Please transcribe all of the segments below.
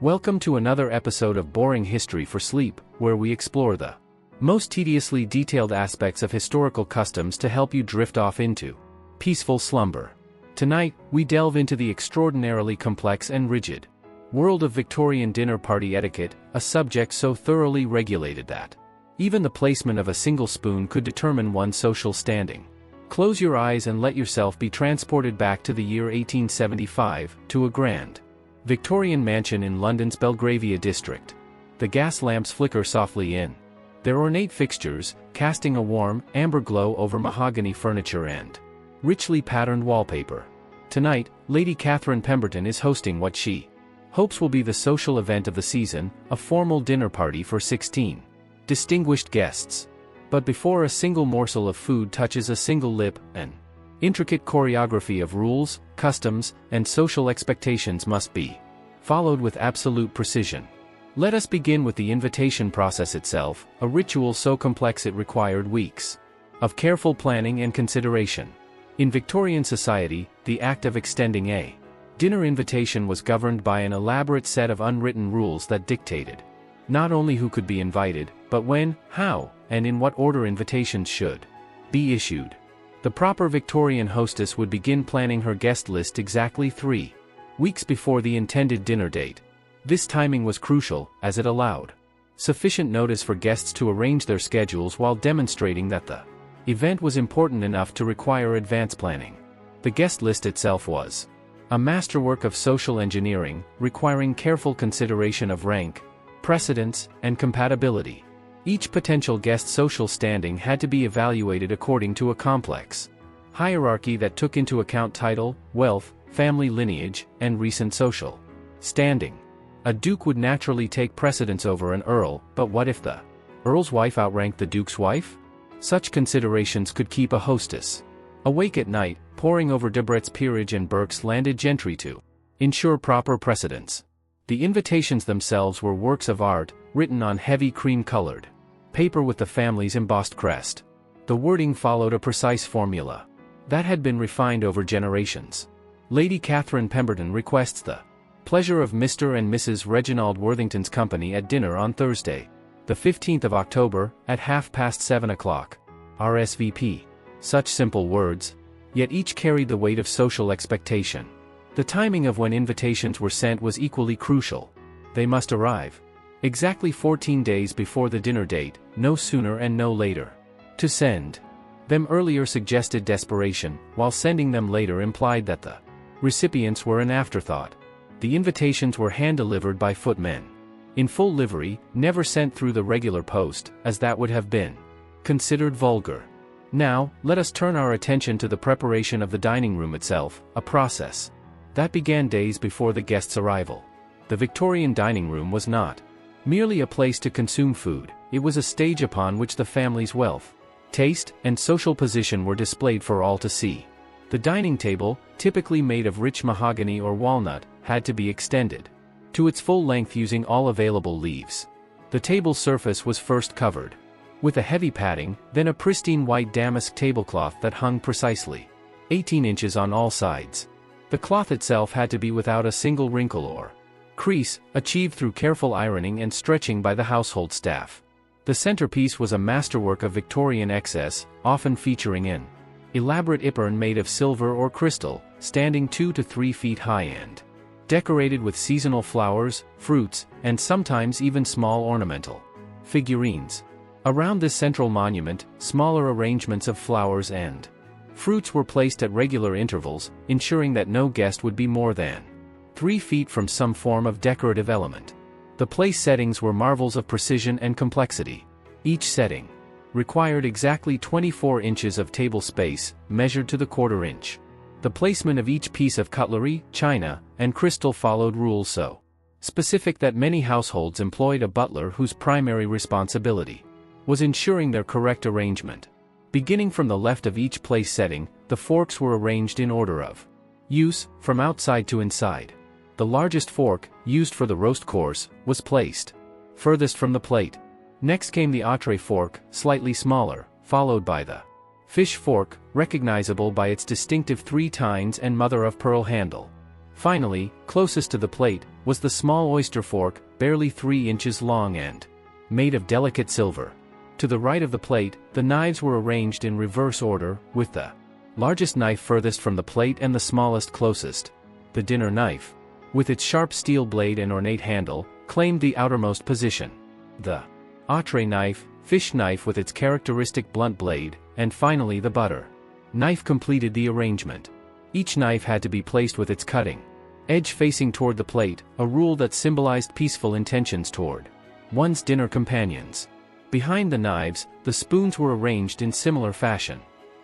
Welcome to another episode of Boring History for Sleep, where we explore the most tediously detailed aspects of historical customs to help you drift off into peaceful slumber. Tonight, we delve into the extraordinarily complex and rigid world of Victorian dinner party etiquette, a subject so thoroughly regulated that even the placement of a single spoon could determine one's social standing. Close your eyes and let yourself be transported back to the year 1875, to a grand Victorian mansion in London's Belgravia district. The gas lamps flicker softly in their ornate fixtures, casting a warm, amber glow over mahogany furniture and richly patterned wallpaper. Tonight, Lady Catherine Pemberton is hosting what she hopes will be the social event of the season, a formal dinner party for 16 distinguished guests. But before a single morsel of food touches a single lip, an intricate choreography of rules, customs, and social expectations must be followed with absolute precision. Let us begin with the invitation process itself, a ritual so complex it required weeks of careful planning and consideration. In Victorian society, the act of extending a dinner invitation was governed by an elaborate set of unwritten rules that dictated not only who could be invited, but when, how, and in what order invitations should be issued. The proper Victorian hostess would begin planning her guest list exactly 3 weeks before the intended dinner date. This timing was crucial, as it allowed sufficient notice for guests to arrange their schedules while demonstrating that the event was important enough to require advance planning. The guest list itself was a masterwork of social engineering, requiring careful consideration of rank, precedence, and compatibility. Each potential guest's social standing had to be evaluated according to a complex hierarchy that took into account title, wealth, family lineage, and recent social standing. A duke would naturally take precedence over an earl, but what if the earl's wife outranked the duke's wife? Such considerations could keep a hostess awake at night, poring over Debrett's peerage and Burke's landed gentry to ensure proper precedence. The invitations themselves were works of art, written on heavy cream-colored paper with the family's embossed crest. The wording followed a precise formula that had been refined over generations. Lady Catherine Pemberton requests the pleasure of Mr. and Mrs. Reginald Worthington's company at dinner on Thursday, the 15th of October, at 7:30. RSVP. Such simple words, yet each carried the weight of social expectation. The timing of when invitations were sent was equally crucial. They must arrive exactly 14 days before the dinner date, no sooner and no later. To send them earlier suggested desperation, while sending them later implied that the recipients were an afterthought. The invitations were hand-delivered by footmen in full livery, never sent through the regular post, as that would have been considered vulgar. Now, let us turn our attention to the preparation of the dining room itself, a process that began days before the guest's arrival. The Victorian dining room was not merely a place to consume food, it was a stage upon which the family's wealth, taste, and social position were displayed for all to see. The dining table, typically made of rich mahogany or walnut, had to be extended to its full length using all available leaves. The table's surface was first covered with a heavy padding, then a pristine white damask tablecloth that hung precisely 18 inches on all sides. The cloth itself had to be without a single wrinkle or crease, achieved through careful ironing and stretching by the household staff. The centerpiece was a masterwork of Victorian excess, often featuring an elaborate epergne made of silver or crystal, standing 2 to 3 feet high and decorated with seasonal flowers, fruits, and sometimes even small ornamental figurines. Around this central monument, smaller arrangements of flowers and fruits were placed at regular intervals, ensuring that no guest would be more than 3 feet from some form of decorative element. The place settings were marvels of precision and complexity. Each setting required exactly 24 inches of table space, measured to the quarter inch. The placement of each piece of cutlery, china, and crystal followed rules so specific that many households employed a butler whose primary responsibility was ensuring their correct arrangement. Beginning from the left of each place setting, the forks were arranged in order of use, from outside to inside. The largest fork, used for the roast course, was placed furthest from the plate. Next came the entree fork, slightly smaller, followed by the fish fork, recognizable by its distinctive 3 tines and mother-of-pearl handle. Finally, closest to the plate, was the small oyster fork, barely 3 inches long and made of delicate silver. To the right of the plate, the knives were arranged in reverse order, with the largest knife furthest from the plate and the smallest closest. The dinner knife, with its sharp steel blade and ornate handle, claimed the outermost position. The entree knife, fish knife with its characteristic blunt blade, and finally the butter knife completed the arrangement. Each knife had to be placed with its cutting edge facing toward the plate, a rule that symbolized peaceful intentions toward one's dinner companions. Behind the knives, the spoons were arranged in similar fashion.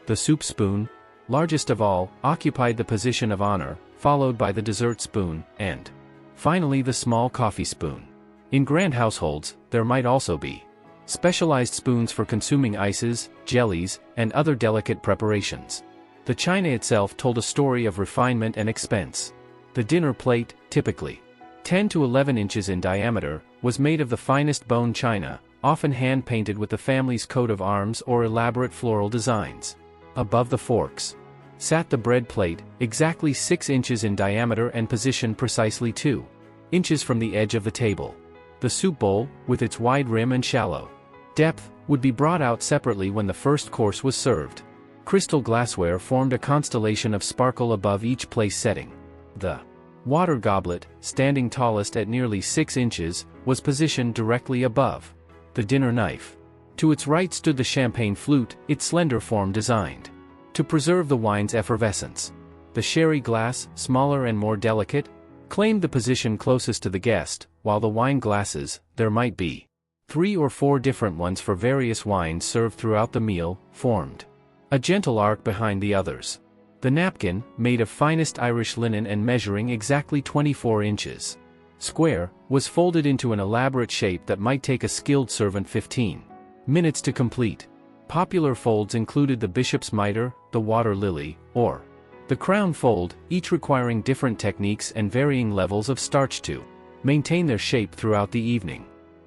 The soup spoon, largest of all, occupied the position of honor, followed by the dessert spoon, and finally the small coffee spoon. In grand households, there might also be specialized spoons for consuming ices, jellies, and other delicate preparations. The china itself told a story of refinement and expense. The dinner plate, typically 10 to 11 inches in diameter, was made of the finest bone china, often hand-painted with the family's coat of arms or elaborate floral designs. Above the forks sat the bread plate, exactly 6 inches in diameter and positioned precisely 2 inches from the edge of the table. The soup bowl, with its wide rim and shallow depth, would be brought out separately when the first course was served. Crystal glassware formed a constellation of sparkle above each place setting. The water goblet, standing tallest at nearly 6 inches, was positioned directly above the dinner knife. To its right stood the champagne flute, its slender form designed to preserve the wine's effervescence. The sherry glass, smaller and more delicate, claimed the position closest to the guest, while the wine glasses, there might be 3 or 4 different ones for various wines served throughout the meal, formed a gentle arc behind the others. The napkin, made of finest Irish linen and measuring exactly 24 inches square, was folded into an elaborate shape that might take a skilled servant 15 minutes to complete. Popular folds included the bishop's mitre, the water lily, or the crown fold, each requiring different techniques and varying levels of starch to maintain their shape throughout the evening.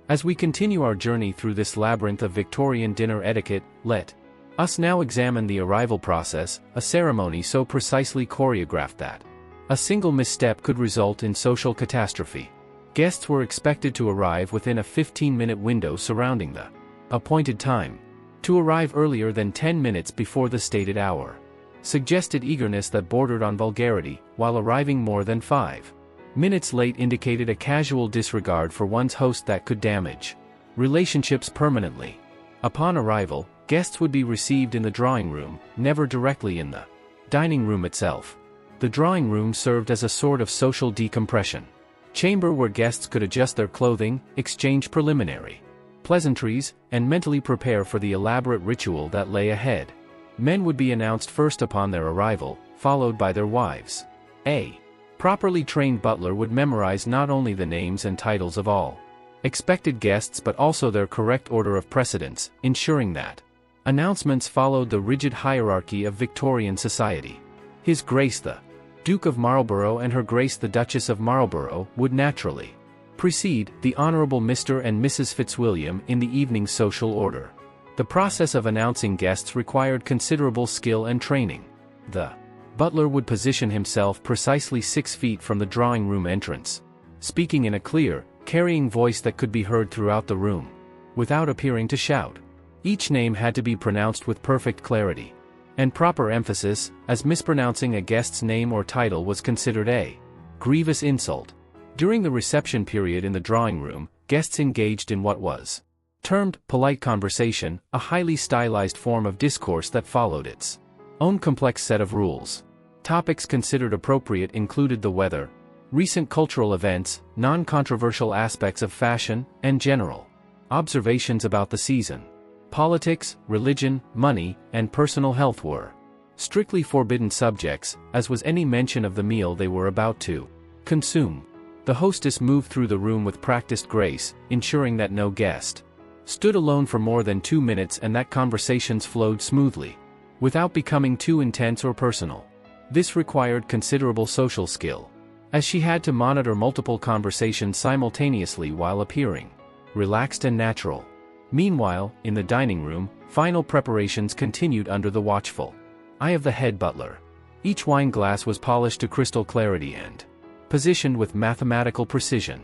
As we continue our journey through this labyrinth of Victorian dinner etiquette, let us now examine the arrival process, a ceremony so precisely choreographed that a single misstep could result in social catastrophe. Guests were expected to arrive within a 15-minute window surrounding the appointed time. To arrive earlier than 10 minutes before the stated hour suggested eagerness that bordered on vulgarity, while arriving more than 5 minutes late indicated a casual disregard for one's host that could damage relationships permanently. Upon arrival, guests would be received in the drawing room, never directly in the dining room itself. The drawing room served as a sort of social decompression chamber where guests could adjust their clothing, exchange preliminary pleasantries, and mentally prepare for the elaborate ritual that lay ahead. Men would be announced first upon their arrival, followed by their wives. A properly trained butler would memorize not only the names and titles of all expected guests but also their correct order of precedence, ensuring that announcements followed the rigid hierarchy of Victorian society. His Grace the Duke of Marlborough and Her Grace the Duchess of Marlborough would naturally precede the Honourable Mr. and Mrs. Fitzwilliam in the evening's social order. The process of announcing guests required considerable skill and training. The butler would position himself precisely 6 feet from the drawing room entrance, speaking in a clear, carrying voice that could be heard throughout the room, without appearing to shout. Each name had to be pronounced with perfect clarity and proper emphasis, as mispronouncing a guest's name or title was considered a grievous insult. During the reception period in the drawing room, guests engaged in what was termed polite conversation, a highly stylized form of discourse that followed its own complex set of rules. Topics considered appropriate included the weather, recent cultural events, non-controversial aspects of fashion, and general observations about the season. Politics, religion, money, and personal health were strictly forbidden subjects, as was any mention of the meal they were about to consume. The hostess moved through the room with practiced grace, ensuring that no guest stood alone for more than 2 minutes and that conversations flowed smoothly, without becoming too intense or personal. This required considerable social skill, as she had to monitor multiple conversations simultaneously while appearing relaxed and natural. Meanwhile, in the dining room, final preparations continued under the watchful eye of the head butler. Each wine glass was polished to crystal clarity and positioned with mathematical precision.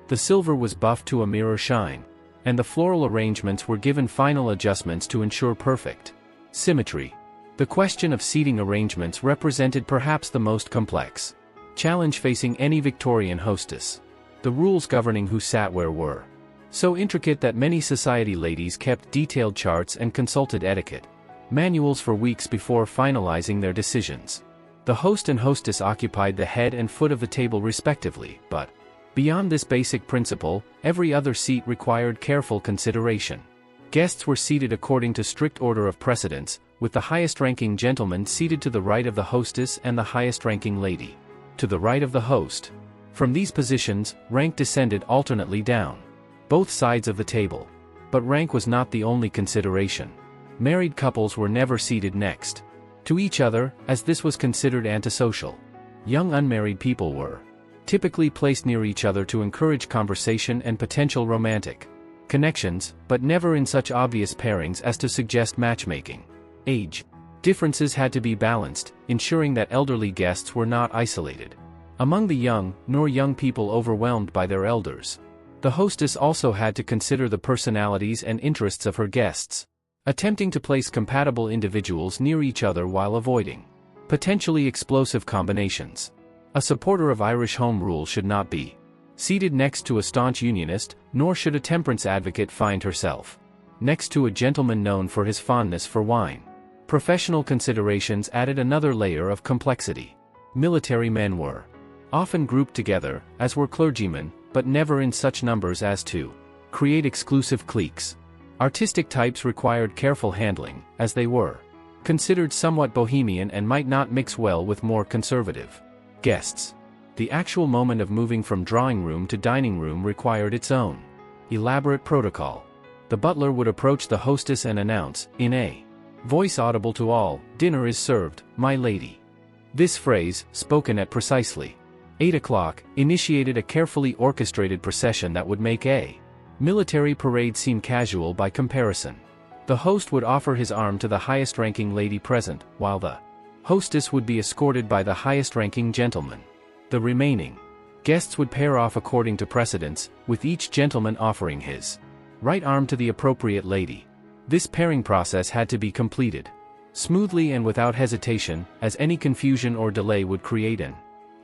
The silver was buffed to a mirror shine, and the floral arrangements were given final adjustments to ensure perfect symmetry. The question of seating arrangements represented perhaps the most complex challenge facing any Victorian hostess. The rules governing who sat where were so intricate that many society ladies kept detailed charts and consulted etiquette manuals for weeks before finalizing their decisions. The host and hostess occupied the head and foot of the table respectively, but beyond this basic principle, every other seat required careful consideration. Guests were seated according to strict order of precedence, with the highest-ranking gentleman seated to the right of the hostess and the highest-ranking lady to the right of the host. From these positions, rank descended alternately down both sides of the table. But rank was not the only consideration. Married couples were never seated next to each other, as this was considered antisocial. Young unmarried people were typically placed near each other to encourage conversation and potential romantic connections, but never in such obvious pairings as to suggest matchmaking. Age differences had to be balanced, ensuring that elderly guests were not isolated among the young, nor young people overwhelmed by their elders. The hostess also had to consider the personalities and interests of her guests, attempting to place compatible individuals near each other while avoiding potentially explosive combinations. A supporter of Irish Home Rule should not be seated next to a staunch unionist, nor should a temperance advocate find herself next to a gentleman known for his fondness for wine. Professional considerations added another layer of complexity. Military men were often grouped together, as were clergymen, but never in such numbers as to create exclusive cliques. Artistic types required careful handling, as they were considered somewhat bohemian and might not mix well with more conservative guests. The actual moment of moving from drawing room to dining room required its own elaborate protocol. The butler would approach the hostess and announce, in a voice audible to all, "Dinner is served, my lady." This phrase, spoken at precisely 8 o'clock, initiated a carefully orchestrated procession that would make a military parade seem casual by comparison. The host would offer his arm to the highest-ranking lady present, while the hostess would be escorted by the highest-ranking gentleman. The remaining guests would pair off according to precedence, with each gentleman offering his right arm to the appropriate lady. This pairing process had to be completed smoothly and without hesitation, as any confusion or delay would create an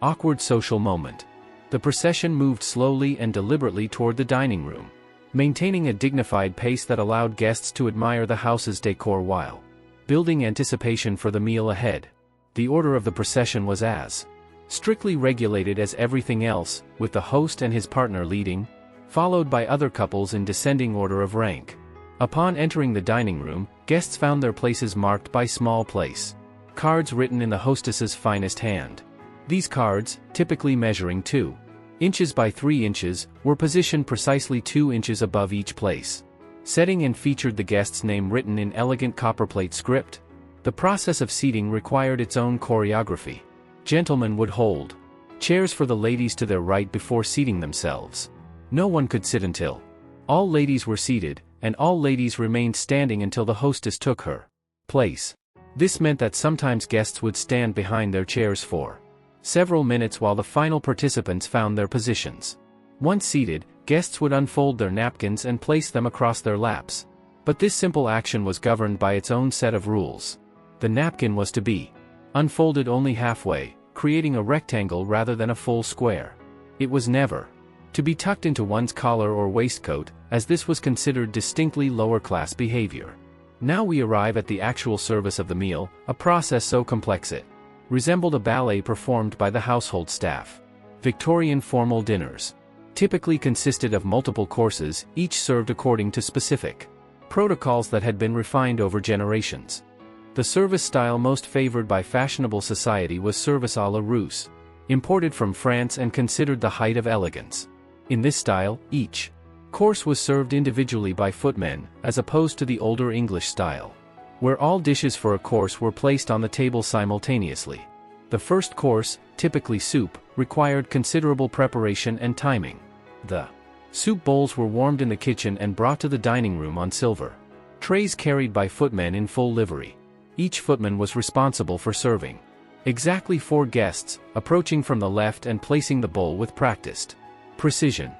awkward social moment. The procession moved slowly and deliberately toward the dining room, maintaining a dignified pace that allowed guests to admire the house's decor while building anticipation for the meal ahead. The order of the procession was as strictly regulated as everything else, with the host and his partner leading, followed by other couples in descending order of rank. Upon entering the dining room, guests found their places marked by small place cards written in the hostess's finest hand. These cards, typically measuring 2 inches by 3 inches, were positioned precisely 2 inches above each place setting and featured the guest's name written in elegant copperplate script. The process of seating required its own choreography. Gentlemen would hold chairs for the ladies to their right before seating themselves. No one could sit until all ladies were seated, and all ladies remained standing until the hostess took her place. This meant that sometimes guests would stand behind their chairs for several minutes while the final participants found their positions. Once seated, guests would unfold their napkins and place them across their laps. But this simple action was governed by its own set of rules. The napkin was to be unfolded only halfway, creating a rectangle rather than a full square. It was never to be tucked into one's collar or waistcoat, as this was considered distinctly lower-class behavior. Now we arrive at the actual service of the meal, a process so complex it resembled a ballet performed by the household staff. Victorian formal dinners typically consisted of multiple courses, each served according to specific protocols that had been refined over generations. The service style most favored by fashionable society was service à la Russe, imported from France and considered the height of elegance. In this style, each course was served individually by footmen, as opposed to the older English style, where all dishes for a course were placed on the table simultaneously. The first course, typically soup, required considerable preparation and timing. The soup bowls were warmed in the kitchen and brought to the dining room on silver trays carried by footmen in full livery. Each footman was responsible for serving Exactly 4 guests, approaching from the left and placing the bowl with practiced precision.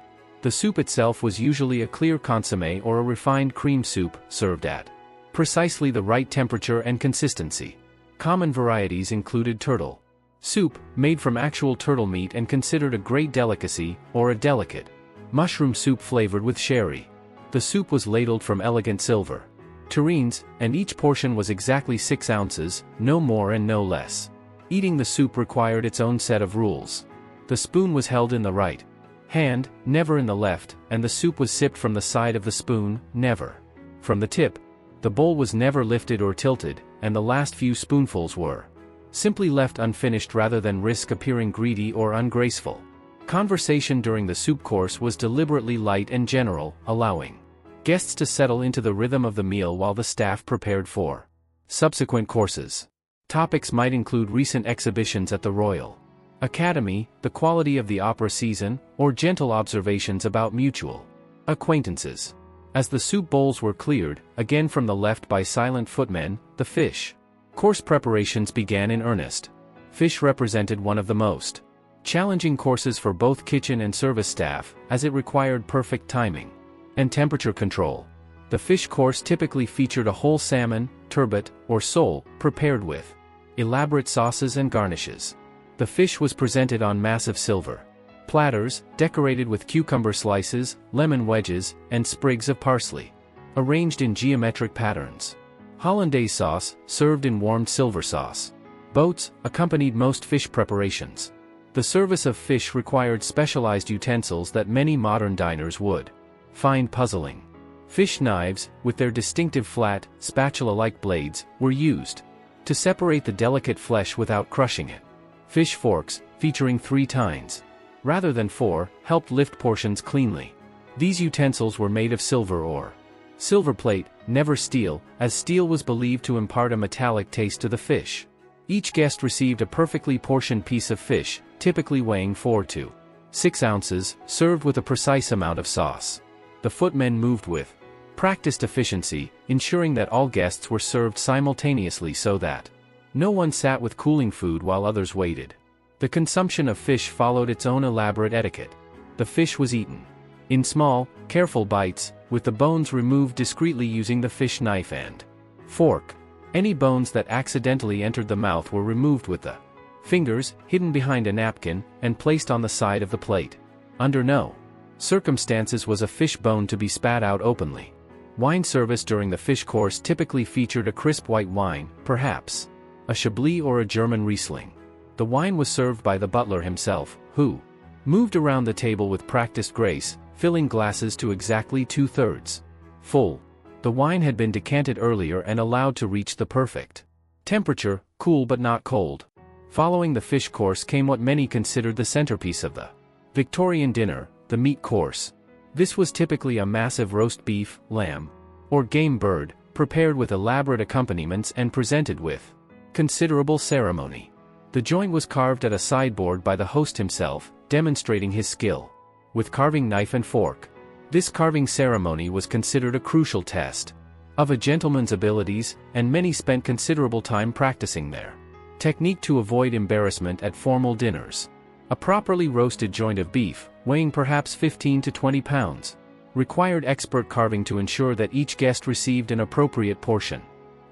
The soup itself was usually a clear consommé or a refined cream soup, served at precisely the right temperature and consistency. Common varieties included turtle soup, made from actual turtle meat and considered a great delicacy, or a delicate mushroom soup flavored with sherry. The soup was ladled from elegant silver tureens, and each portion was exactly 6 ounces, no more and no less. Eating the soup required its own set of rules. The spoon was held in the right hand, never in the left, and the soup was sipped from the side of the spoon, never from the tip. The bowl was never lifted or tilted, and the last few spoonfuls were simply left unfinished rather than risk appearing greedy or ungraceful. Conversation during the soup course was deliberately light and general, allowing guests to settle into the rhythm of the meal while the staff prepared for subsequent courses. Topics might include recent exhibitions at the Royal Academy, the quality of the opera season, or gentle observations about mutual acquaintances. As the soup bowls were cleared, again from the left by silent footmen, the fish course preparations began in earnest. Fish represented one of the most challenging courses for both kitchen and service staff, as it required perfect timing and temperature control. The fish course typically featured a whole salmon, turbot, or sole, prepared with elaborate sauces and garnishes. The fish was presented on massive silver platters, decorated with cucumber slices, lemon wedges, and sprigs of parsley, arranged in geometric patterns. Hollandaise sauce, served in warmed silver sauce. Boats accompanied most fish preparations. The service of fish required specialized utensils that many modern diners would find puzzling. Fish knives, with their distinctive flat, spatula-like blades, were used to separate the delicate flesh without crushing it. Fish forks, featuring 3 tines rather than 4, helped lift portions cleanly. These utensils were made of silver or silver plate, never steel, as steel was believed to impart a metallic taste to the fish. Each guest received a perfectly portioned piece of fish, typically weighing 4 to 6 ounces, served with a precise amount of sauce. The footmen moved with practiced efficiency, ensuring that all guests were served simultaneously so that no one sat with cooling food while others waited. The consumption of fish followed its own elaborate etiquette. The fish was eaten in small, careful bites, with the bones removed discreetly using the fish knife and fork. Any bones that accidentally entered the mouth were removed with the fingers, hidden behind a napkin, and placed on the side of the plate. Under no circumstances was a fish bone to be spat out openly. Wine service during the fish course typically featured a crisp white wine, perhaps a Chablis or a German Riesling. The wine was served by the butler himself, who moved around the table with practiced grace, filling glasses to exactly 2/3 full. The wine had been decanted earlier and allowed to reach the perfect temperature, cool but not cold. Following the fish course came what many considered the centerpiece of the Victorian dinner, the meat course. This was typically a massive roast beef, lamb, or game bird, prepared with elaborate accompaniments and presented with considerable ceremony. The joint was carved at a sideboard by the host himself, demonstrating his skill with carving knife and fork. This carving ceremony was considered a crucial test of a gentleman's abilities, and many spent considerable time practicing their technique to avoid embarrassment at formal dinners. A properly roasted joint of beef, weighing perhaps 15 to 20 pounds, required expert carving to ensure that each guest received an appropriate portion.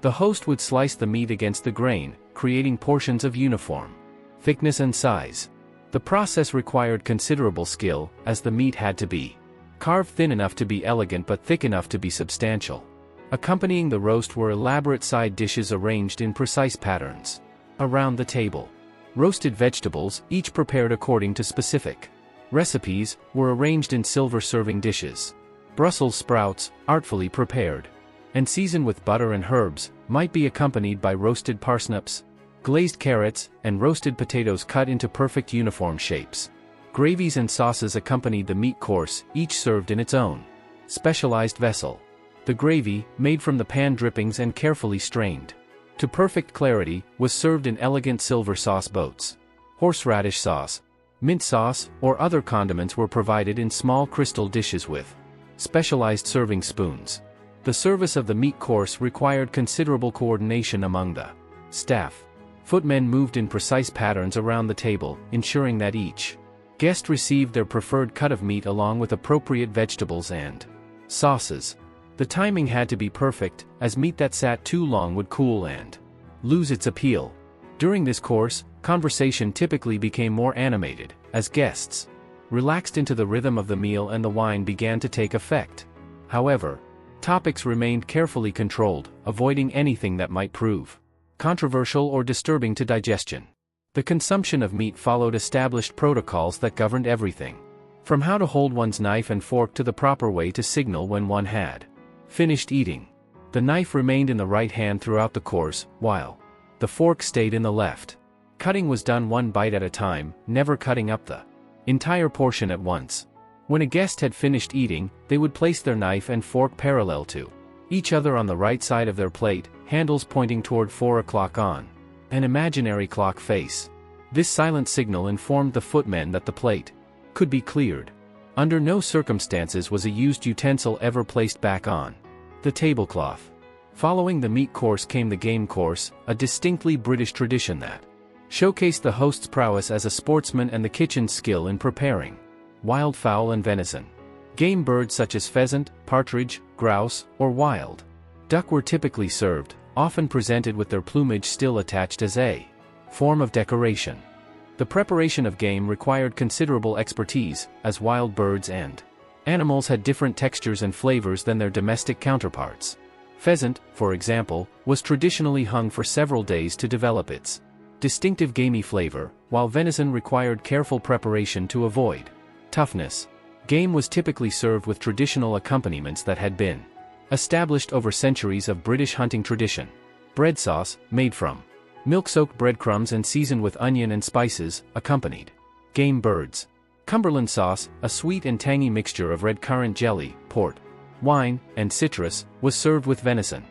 The host would slice the meat against the grain, creating portions of uniform thickness and size. The process required considerable skill, as the meat had to be carved thin enough to be elegant but thick enough to be substantial. Accompanying the roast were elaborate side dishes arranged in precise patterns around the table. Roasted vegetables, each prepared according to specific recipes, were arranged in silver serving dishes. Brussels sprouts, artfully prepared and seasoned with butter and herbs, might be accompanied by roasted parsnips, glazed carrots, and roasted potatoes cut into perfect uniform shapes. Gravies and sauces accompanied the meat course, each served in its own specialized vessel. The gravy, made from the pan drippings and carefully strained to perfect clarity, was served in elegant silver sauce boats. Horseradish sauce, mint sauce, or other condiments were provided in small crystal dishes with specialized serving spoons. The service of the meat course required considerable coordination among the staff. Footmen moved in precise patterns around the table, ensuring that each guest received their preferred cut of meat along with appropriate vegetables and sauces. The timing had to be perfect, as meat that sat too long would cool and lose its appeal. During this course, conversation typically became more animated, as guests relaxed into the rhythm of the meal and the wine began to take effect. However, topics remained carefully controlled, avoiding anything that might prove controversial or disturbing to digestion. The consumption of meat followed established protocols that governed everything, from how to hold one's knife and fork to the proper way to signal when one had finished eating. The knife remained in the right hand throughout the course, while the fork stayed in the left. Cutting was done one bite at a time, never cutting up the entire portion at once. When a guest had finished eating, they would place their knife and fork parallel to each other on the right side of their plate, handles pointing toward 4 o'clock on an imaginary clock face. This silent signal informed the footmen that the plate could be cleared. Under no circumstances was a used utensil ever placed back on the tablecloth. Following the meat course came the game course, a distinctly British tradition that showcased the host's prowess as a sportsman and the kitchen's skill in preparing wildfowl and venison. Game birds such as pheasant, partridge, grouse, or wild duck were typically served, often presented with their plumage still attached as a form of decoration. The preparation of game required considerable expertise, as wild birds and animals had different textures and flavors than their domestic counterparts. Pheasant, for example, was traditionally hung for several days to develop its distinctive gamey flavor, while venison required careful preparation to avoid toughness. Game was typically served with traditional accompaniments that had been established over centuries of British hunting tradition. Bread sauce, made from milk-soaked breadcrumbs and seasoned with onion and spices, accompanied game birds. Cumberland sauce, a sweet and tangy mixture of red currant jelly, port, wine, and citrus, was served with venison.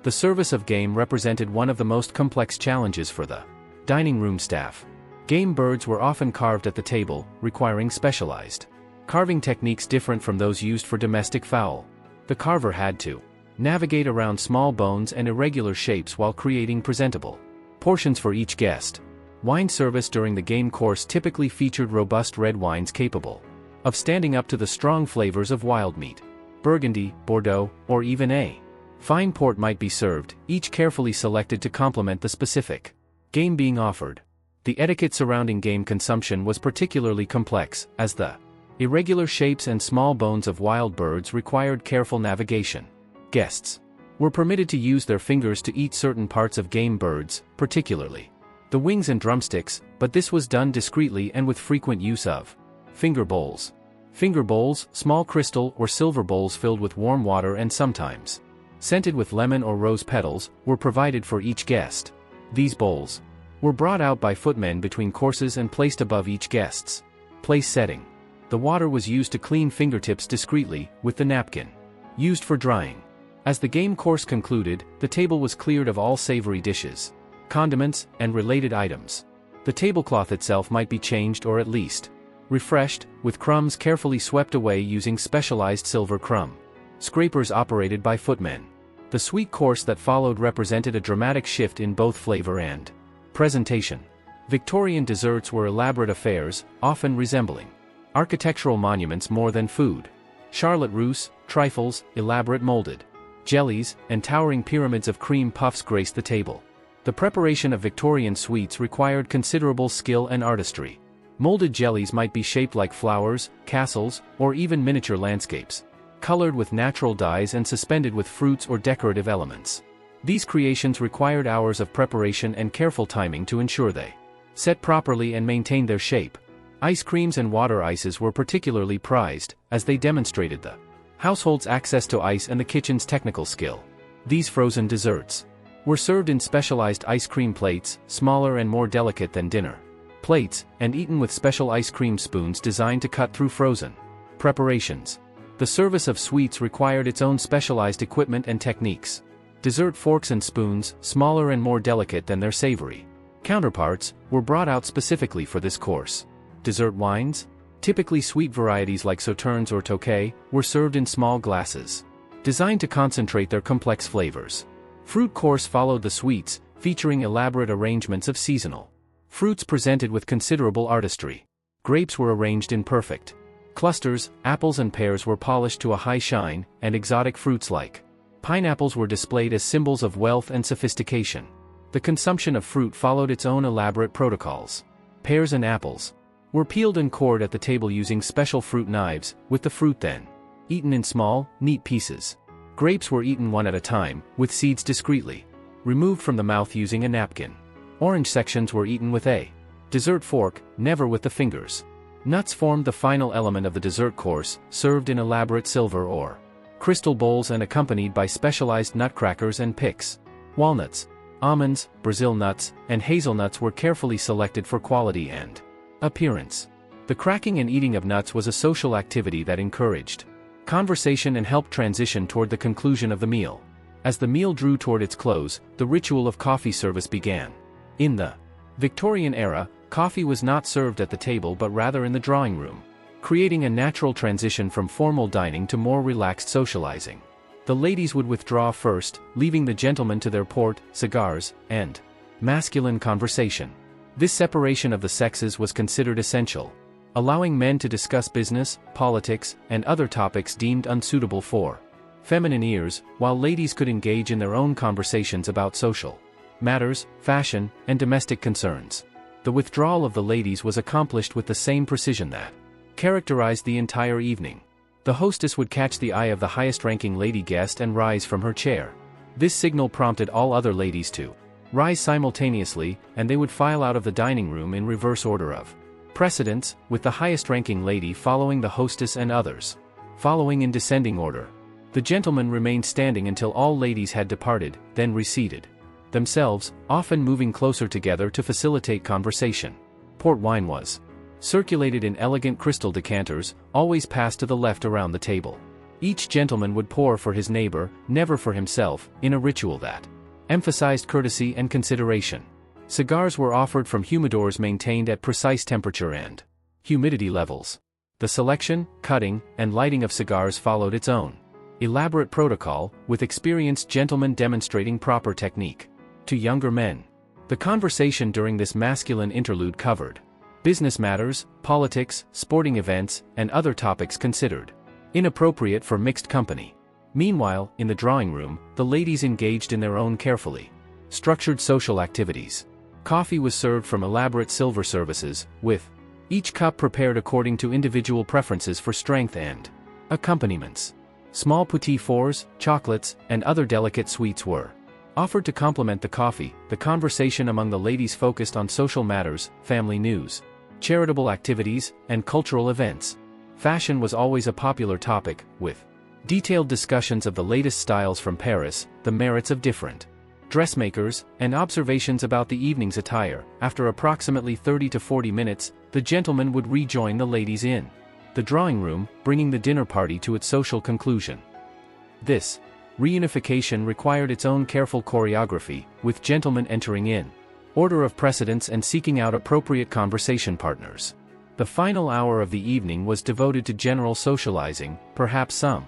The service of game represented one of the most complex challenges for the dining room staff. Game birds were often carved at the table, requiring specialized carving techniques different from those used for domestic fowl. The carver had to navigate around small bones and irregular shapes while creating presentable portions for each guest. Wine service during the game course typically featured robust red wines capable of standing up to the strong flavors of wild meat. Burgundy, Bordeaux, or even a fine port might be served, each carefully selected to complement the specific game being offered. The etiquette surrounding game consumption was particularly complex, as the irregular shapes and small bones of wild birds required careful navigation. Guests were permitted to use their fingers to eat certain parts of game birds, particularly the wings and drumsticks, but this was done discreetly and with frequent use of finger bowls. Finger bowls, small crystal or silver bowls filled with warm water and sometimes scented with lemon or rose petals, were provided for each guest. These bowls were brought out by footmen between courses and placed above each guest's place setting. The water was used to clean fingertips discreetly, with the napkin used for drying. As the game course concluded, the table was cleared of all savory dishes, condiments, and related items. The tablecloth itself might be changed or at least refreshed, with crumbs carefully swept away using specialized silver crumb scrapers operated by footmen. The sweet course that followed represented a dramatic shift in both flavor and presentation. Victorian desserts were elaborate affairs, often resembling architectural monuments more than food. Charlotte russe, trifles, elaborate molded jellies, and towering pyramids of cream puffs graced the table. The preparation of Victorian sweets required considerable skill and artistry. Molded jellies might be shaped like flowers, castles, or even miniature landscapes, colored with natural dyes and suspended with fruits or decorative elements. These creations required hours of preparation and careful timing to ensure they set properly and maintained their shape. Ice creams and water ices were particularly prized, as they demonstrated the household's access to ice and the kitchen's technical skill. These frozen desserts were served in specialized ice cream plates, smaller and more delicate than dinner plates, and eaten with special ice cream spoons designed to cut through frozen preparations. The service of sweets required its own specialized equipment and techniques. Dessert forks and spoons, smaller and more delicate than their savory counterparts, were brought out specifically for this course. Dessert wines, typically sweet varieties like sauternes or tokay, were served in small glasses, designed to concentrate their complex flavors. Fruit course followed the sweets, featuring elaborate arrangements of seasonal fruits presented with considerable artistry. Grapes were arranged in perfect clusters, apples and pears were polished to a high shine, and exotic fruits like pineapples were displayed as symbols of wealth and sophistication. The consumption of fruit followed its own elaborate protocols. Pears and apples were peeled and cored at the table using special fruit knives, with the fruit then eaten in small, neat pieces. Grapes were eaten one at a time, with seeds discreetly removed from the mouth using a napkin. Orange sections were eaten with a dessert fork, never with the fingers. Nuts formed the final element of the dessert course, served in elaborate silver or crystal bowls and accompanied by specialized nutcrackers and picks. Walnuts, almonds, Brazil nuts, and hazelnuts were carefully selected for quality and appearance. The cracking and eating of nuts was a social activity that encouraged conversation and helped transition toward the conclusion of the meal. As the meal drew toward its close, the ritual of coffee service began. In the Victorian era, coffee was not served at the table but rather in the drawing room, creating a natural transition from formal dining to more relaxed socializing. The ladies would withdraw first, leaving the gentlemen to their port, cigars, and masculine conversation. This separation of the sexes was considered essential, allowing men to discuss business, politics, and other topics deemed unsuitable for feminine ears, while ladies could engage in their own conversations about social matters, fashion, and domestic concerns. The withdrawal of the ladies was accomplished with the same precision that characterized the entire evening. The hostess would catch the eye of the highest-ranking lady guest and rise from her chair. This signal prompted all other ladies to rise simultaneously, and they would file out of the dining room in reverse order of precedence, with the highest-ranking lady following the hostess and others following in descending order. The gentlemen remained standing until all ladies had departed, then reseated themselves, often moving closer together to facilitate conversation. Port wine was circulated in elegant crystal decanters, always passed to the left around the table. Each gentleman would pour for his neighbor, never for himself, in a ritual that emphasized courtesy and consideration. Cigars were offered from humidors maintained at precise temperature and humidity levels. The selection, cutting, and lighting of cigars followed its own elaborate protocol, with experienced gentlemen demonstrating proper technique. To younger men, the conversation during this masculine interlude covered business matters, politics, sporting events, and other topics considered inappropriate for mixed company. Meanwhile, in the drawing room, the ladies engaged in their own carefully structured social activities. Coffee was served from elaborate silver services, with each cup prepared according to individual preferences for strength and accompaniments. Small petit fours, chocolates, and other delicate sweets were offered to complement the coffee. The conversation among the ladies focused on social matters, family news, charitable activities, and cultural events. Fashion was always a popular topic, with detailed discussions of the latest styles from Paris, the merits of different dressmakers, and observations about the evening's attire. After approximately 30 to 40 minutes, the gentlemen would rejoin the ladies in the drawing room, bringing the dinner party to its social conclusion. This reunification required its own careful choreography, with gentlemen entering in order of precedence and seeking out appropriate conversation partners. The final hour of the evening was devoted to general socializing, perhaps some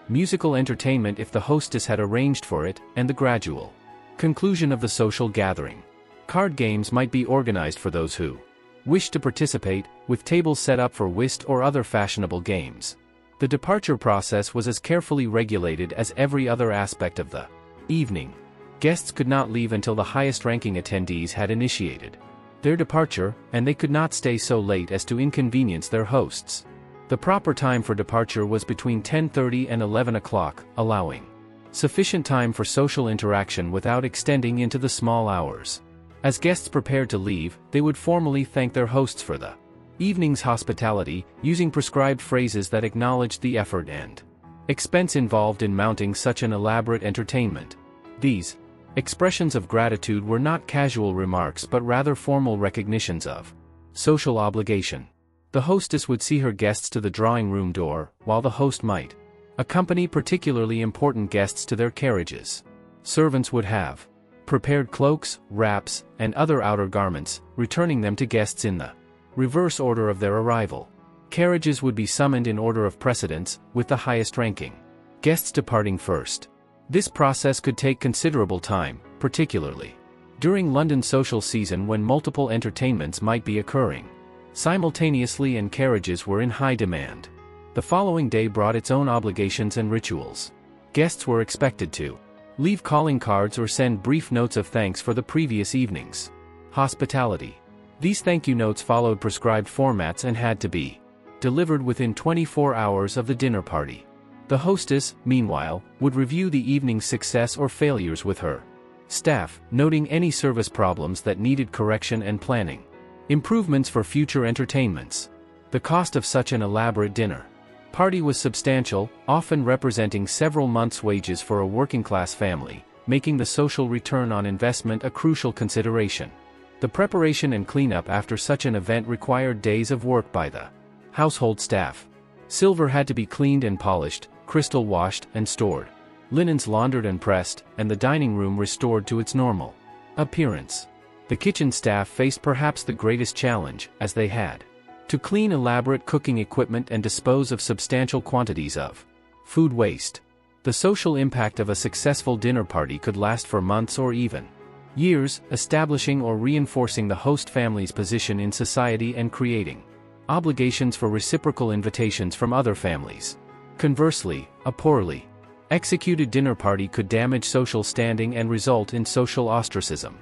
musical entertainment if the hostess had arranged for it, and the gradual conclusion of the social gathering. Card games might be organized for those who wished to participate, with tables set up for whist or other fashionable games. The departure process was as carefully regulated as every other aspect of the evening. Guests could not leave until the highest-ranking attendees had initiated their departure, and they could not stay so late as to inconvenience their hosts. The proper time for departure was between 10:30 and 11 o'clock, allowing sufficient time for social interaction without extending into the small hours. As guests prepared to leave, they would formally thank their hosts for the evening's hospitality, using prescribed phrases that acknowledged the effort and expense involved in mounting such an elaborate entertainment. These expressions of gratitude were not casual remarks but rather formal recognitions of social obligation. The hostess would see her guests to the drawing room door, while the host might accompany particularly important guests to their carriages. Servants would have prepared cloaks, wraps, and other outer garments, returning them to guests in the reverse order of their arrival. Carriages would be summoned in order of precedence, with the highest-ranking guests departing first. This process could take considerable time, particularly during London's social season when multiple entertainments might be occurring simultaneously and carriages were in high demand. The following day brought its own obligations and rituals. Guests were expected to leave calling cards or send brief notes of thanks for the previous evening's hospitality. These thank you notes followed prescribed formats and had to be delivered within 24 hours of the dinner party. The hostess, meanwhile, would review the evening's success or failures with her staff, noting any service problems that needed correction and planning improvements for future entertainments. The cost of such an elaborate dinner party was substantial, often representing several months' wages for a working-class family, making the social return on investment a crucial consideration. The preparation and cleanup after such an event required days of work by the household staff. Silver had to be cleaned and polished, crystal washed and stored, linens laundered and pressed, and the dining room restored to its normal appearance. The kitchen staff faced perhaps the greatest challenge, as they had to clean elaborate cooking equipment and dispose of substantial quantities of food waste. The social impact of a successful dinner party could last for months or even years, establishing or reinforcing the host family's position in society and creating obligations for reciprocal invitations from other families. Conversely, a poorly executed dinner party could damage social standing and result in social ostracism.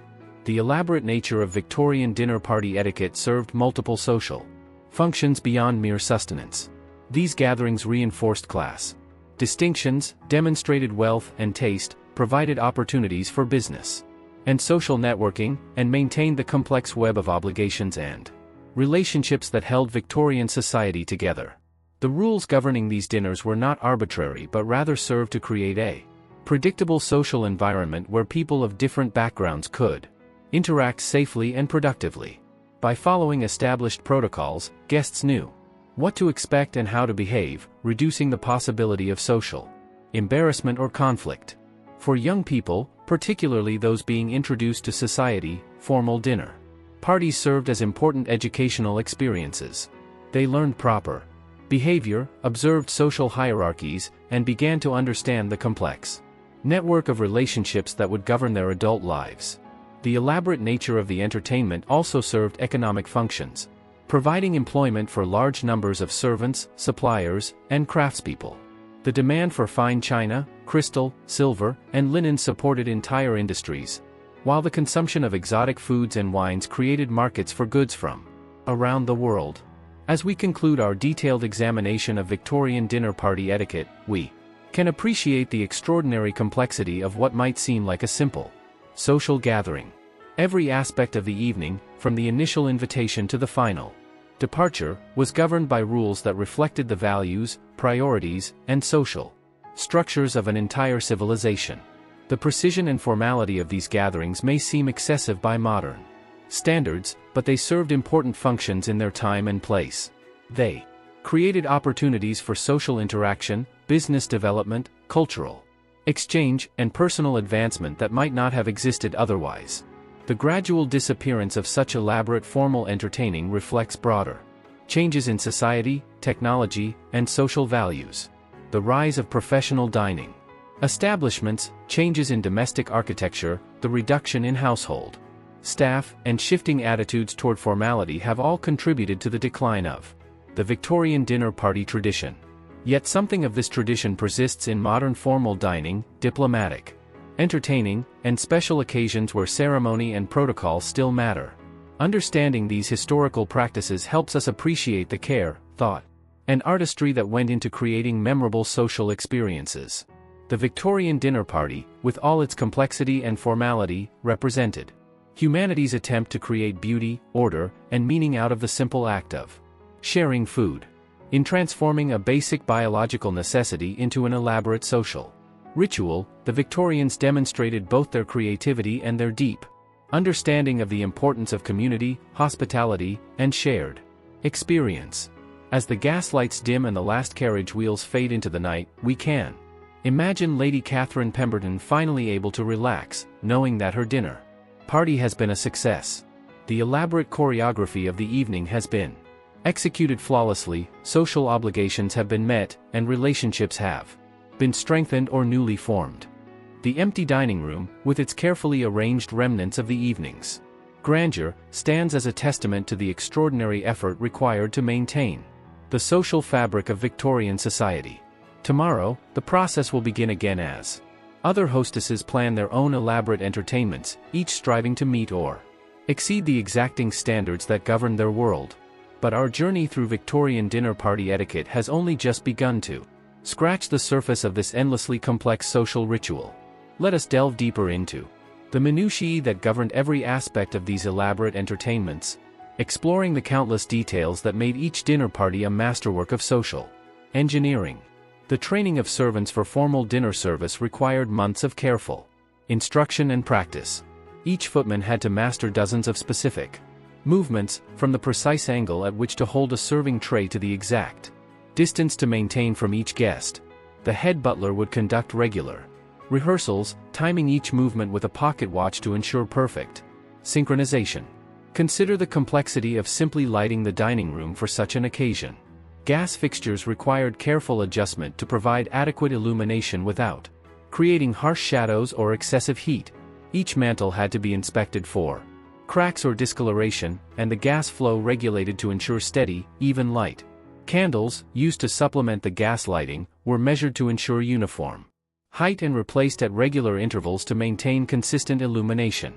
The elaborate nature of Victorian dinner party etiquette served multiple social functions beyond mere sustenance. These gatherings reinforced class distinctions, demonstrated wealth and taste, provided opportunities for business and social networking, and maintained the complex web of obligations and relationships that held Victorian society together. The rules governing these dinners were not arbitrary but rather served to create a predictable social environment where people of different backgrounds could interact safely and productively. By following established protocols, guests knew what to expect and how to behave, reducing the possibility of social embarrassment or conflict. For young people, particularly those being introduced to society, formal dinner parties served as important educational experiences. They learned proper behavior, observed social hierarchies, and began to understand the complex network of relationships that would govern their adult lives. The elaborate nature of the entertainment also served economic functions, providing employment for large numbers of servants, suppliers, and craftspeople. The demand for fine china, crystal, silver, and linen supported entire industries, while the consumption of exotic foods and wines created markets for goods from around the world. As we conclude our detailed examination of Victorian dinner party etiquette, we can appreciate the extraordinary complexity of what might seem like a simple social gathering. Every aspect of the evening, from the initial invitation to the final departure, was governed by rules that reflected the values, priorities, and social structures of an entire civilization. The precision and formality of these gatherings may seem excessive by modern standards, but they served important functions in their time and place. They created opportunities for social interaction, business development, cultural exchange, and personal advancement that might not have existed otherwise. The gradual disappearance of such elaborate formal entertaining reflects broader changes in society, technology, and social values. The rise of professional dining establishments, changes in domestic architecture, the reduction in household staff, and shifting attitudes toward formality have all contributed to the decline of the Victorian dinner party tradition. Yet something of this tradition persists in modern formal dining, diplomatic entertaining, and special occasions where ceremony and protocol still matter. Understanding these historical practices helps us appreciate the care, thought, and artistry that went into creating memorable social experiences. The Victorian dinner party, with all its complexity and formality, represented humanity's attempt to create beauty, order, and meaning out of the simple act of sharing food. In transforming a basic biological necessity into an elaborate social ritual, the Victorians demonstrated both their creativity and their deep understanding of the importance of community, hospitality, and shared experience. As the gaslights dim and the last carriage wheels fade into the night, we can imagine Lady Catherine Pemberton finally able to relax, knowing that her dinner party has been a success. The elaborate choreography of the evening has been executed flawlessly, social obligations have been met, and relationships have been strengthened or newly formed. The empty dining room, with its carefully arranged remnants of the evening's grandeur, stands as a testament to the extraordinary effort required to maintain the social fabric of Victorian society. Tomorrow, the process will begin again as other hostesses plan their own elaborate entertainments, each striving to meet or exceed the exacting standards that govern their world. But our journey through Victorian dinner party etiquette has only just begun to scratch the surface of this endlessly complex social ritual. Let us delve deeper into the minutiae that governed every aspect of these elaborate entertainments, exploring the countless details that made each dinner party a masterwork of social engineering. The training of servants for formal dinner service required months of careful instruction and practice. Each footman had to master dozens of specific movements, from the precise angle at which to hold a serving tray to the exact distance to maintain from each guest. The head butler would conduct regular rehearsals, timing each movement with a pocket watch to ensure perfect synchronization. Consider the complexity of simply lighting the dining room for such an occasion. Gas fixtures required careful adjustment to provide adequate illumination without creating harsh shadows or excessive heat. Each mantel had to be inspected for cracks or discoloration, and the gas flow regulated to ensure steady, even light. Candles, used to supplement the gas lighting, were measured to ensure uniform height and replaced at regular intervals to maintain consistent illumination.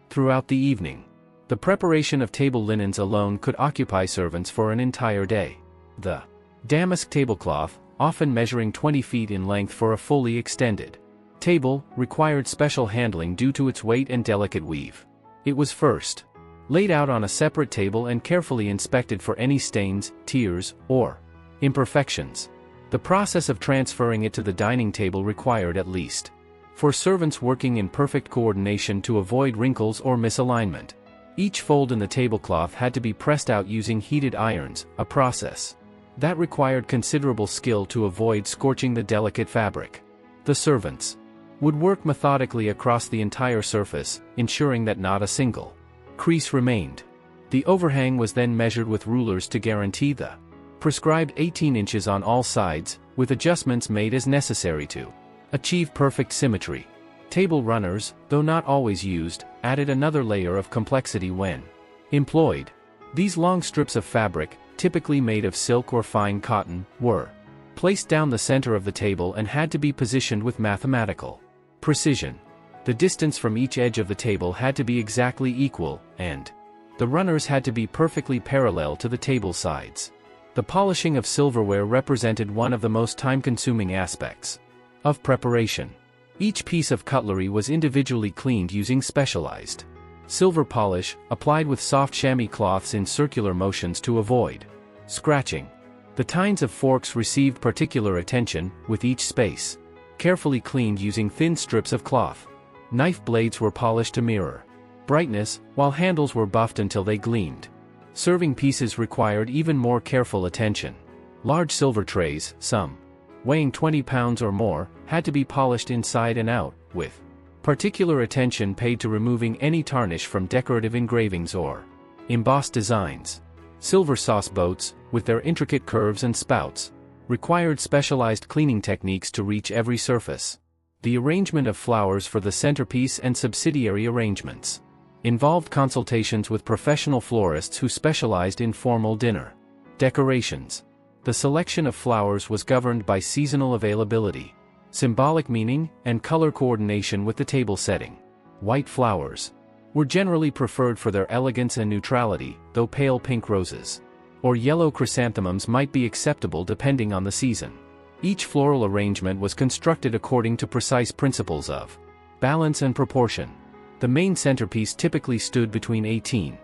Throughout the evening, the preparation of table linens alone could occupy servants for an entire day. The damask tablecloth, often measuring 20 feet in length for a fully extended table, required special handling due to its weight and delicate weave. It was first laid out on a separate table and carefully inspected for any stains, tears, or imperfections. The process of transferring it to the dining table required at least 4 servants working in perfect coordination to avoid wrinkles or misalignment. Each fold in the tablecloth had to be pressed out using heated irons, a process that required considerable skill to avoid scorching the delicate fabric. The servants would work methodically across the entire surface, ensuring that not a single crease remained. The overhang was then measured with rulers to guarantee the prescribed 18 inches on all sides, with adjustments made as necessary to achieve perfect symmetry. Table runners, though not always used, added another layer of complexity when employed. These long strips of fabric, typically made of silk or fine cotton, were placed down the center of the table and had to be positioned with mathematical precision. The distance from each edge of the table had to be exactly equal, and the runners had to be perfectly parallel to the table sides. The polishing of silverware represented one of the most time-consuming aspects of preparation. Each piece of cutlery was individually cleaned using specialized silver polish, applied with soft chamois cloths in circular motions to avoid scratching. The tines of forks received particular attention, with each space carefully cleaned using thin strips of cloth. Knife blades were polished to mirror brightness, while handles were buffed until they gleamed. Serving pieces required even more careful attention. Large silver trays, some weighing 20 pounds or more, had to be polished inside and out, with particular attention paid to removing any tarnish from decorative engravings or embossed designs. Silver sauce boats, with their intricate curves and spouts, required specialized cleaning techniques to reach every surface. The arrangement of flowers for the centerpiece and subsidiary arrangements involved consultations with professional florists who specialized in formal dinner decorations. The selection of flowers was governed by seasonal availability, symbolic meaning, and color coordination with the table setting. White flowers were generally preferred for their elegance and neutrality, though pale pink roses or yellow chrysanthemums might be acceptable depending on the season. Each floral arrangement was constructed according to precise principles of balance and proportion. The main centerpiece typically stood between 18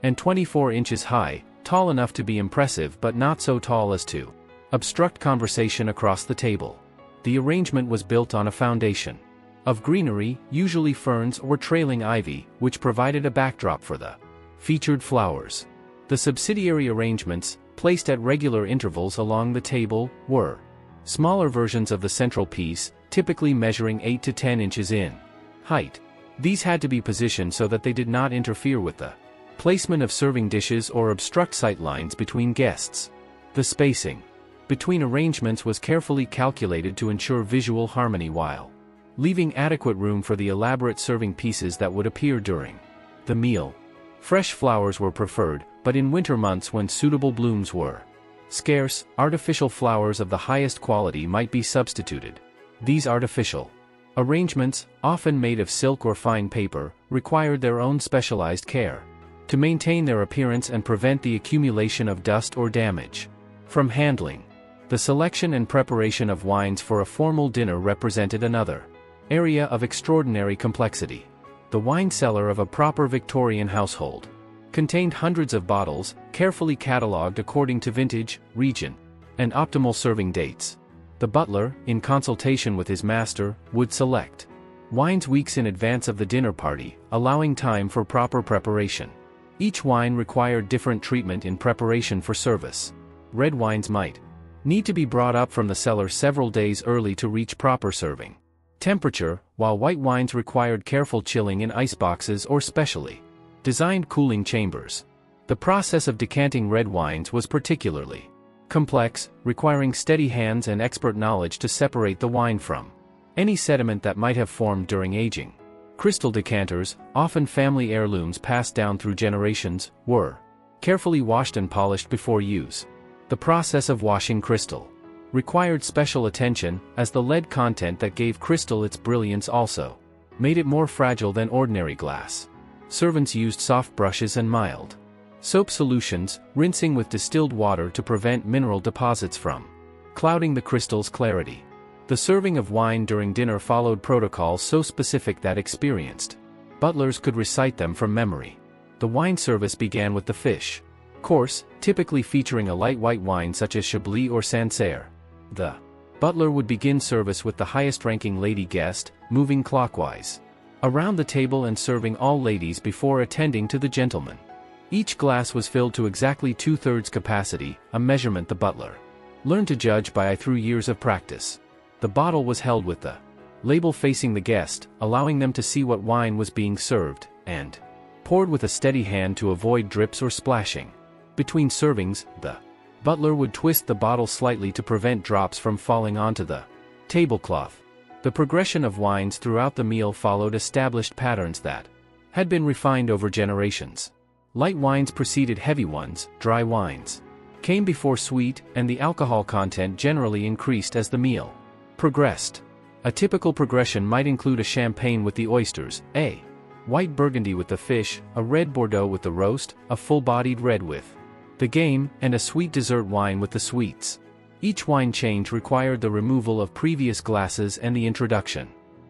and 24 inches high, tall enough to be impressive but not so tall as to obstruct conversation across the table. The arrangement was built on a foundation of greenery, usually ferns or trailing ivy, which provided a backdrop for the featured flowers. The subsidiary arrangements, placed at regular intervals along the table, were smaller versions of the central piece, typically measuring 8 to 10 inches in height. These had to be positioned so that they did not interfere with the placement of serving dishes or obstruct sight lines between guests. The spacing between arrangements was carefully calculated to ensure visual harmony while leaving adequate room for the elaborate serving pieces that would appear during the meal. Fresh flowers were preferred, but in winter months when suitable blooms were scarce, artificial flowers of the highest quality might be substituted. These artificial arrangements, often made of silk or fine paper, required their own specialized care to maintain their appearance and prevent the accumulation of dust or damage from handling. The selection and preparation of wines for a formal dinner represented another area of extraordinary complexity. The wine cellar of a proper Victorian household contained hundreds of bottles, carefully catalogued according to vintage, region, and optimal serving dates. The butler, in consultation with his master, would select wines weeks in advance of the dinner party, allowing time for proper preparation. Each wine required different treatment in preparation for service. Red wines might need to be brought up from the cellar several days early to reach proper serving temperature, while white wines required careful chilling in iceboxes or specially designed cooling chambers. The process of decanting red wines was particularly complex, requiring steady hands and expert knowledge to separate the wine from any sediment that might have formed during aging. Crystal decanters, often family heirlooms passed down through generations, were carefully washed and polished before use. The process of washing crystal required special attention, as the lead content that gave crystal its brilliance also made it more fragile than ordinary glass. Servants used soft brushes and mild soap solutions, rinsing with distilled water to prevent mineral deposits from clouding the crystal's clarity. The serving of wine during dinner followed protocols so specific that experienced butlers could recite them from memory. The wine service began with the fish course, typically featuring a light white wine such as Chablis or Sancerre. The butler would begin service with the highest-ranking lady guest, moving clockwise around the table and serving all ladies before attending to the gentlemen. Each glass was filled to exactly 2/3 capacity, a measurement the butler learned to judge by through years of practice. The bottle was held with the label facing the guest, allowing them to see what wine was being served, and poured with a steady hand to avoid drips or splashing. Between servings, the butler would twist the bottle slightly to prevent drops from falling onto the tablecloth. The progression of wines throughout the meal followed established patterns that had been refined over generations. Light wines preceded heavy ones, dry wines came before sweet, and the alcohol content generally increased as the meal progressed. A typical progression might include a champagne with the oysters, a white burgundy with the fish, a red Bordeaux with the roast, a full-bodied red with the game, and a sweet dessert wine with the sweets. Each wine change required the removal of previous glasses and the introduction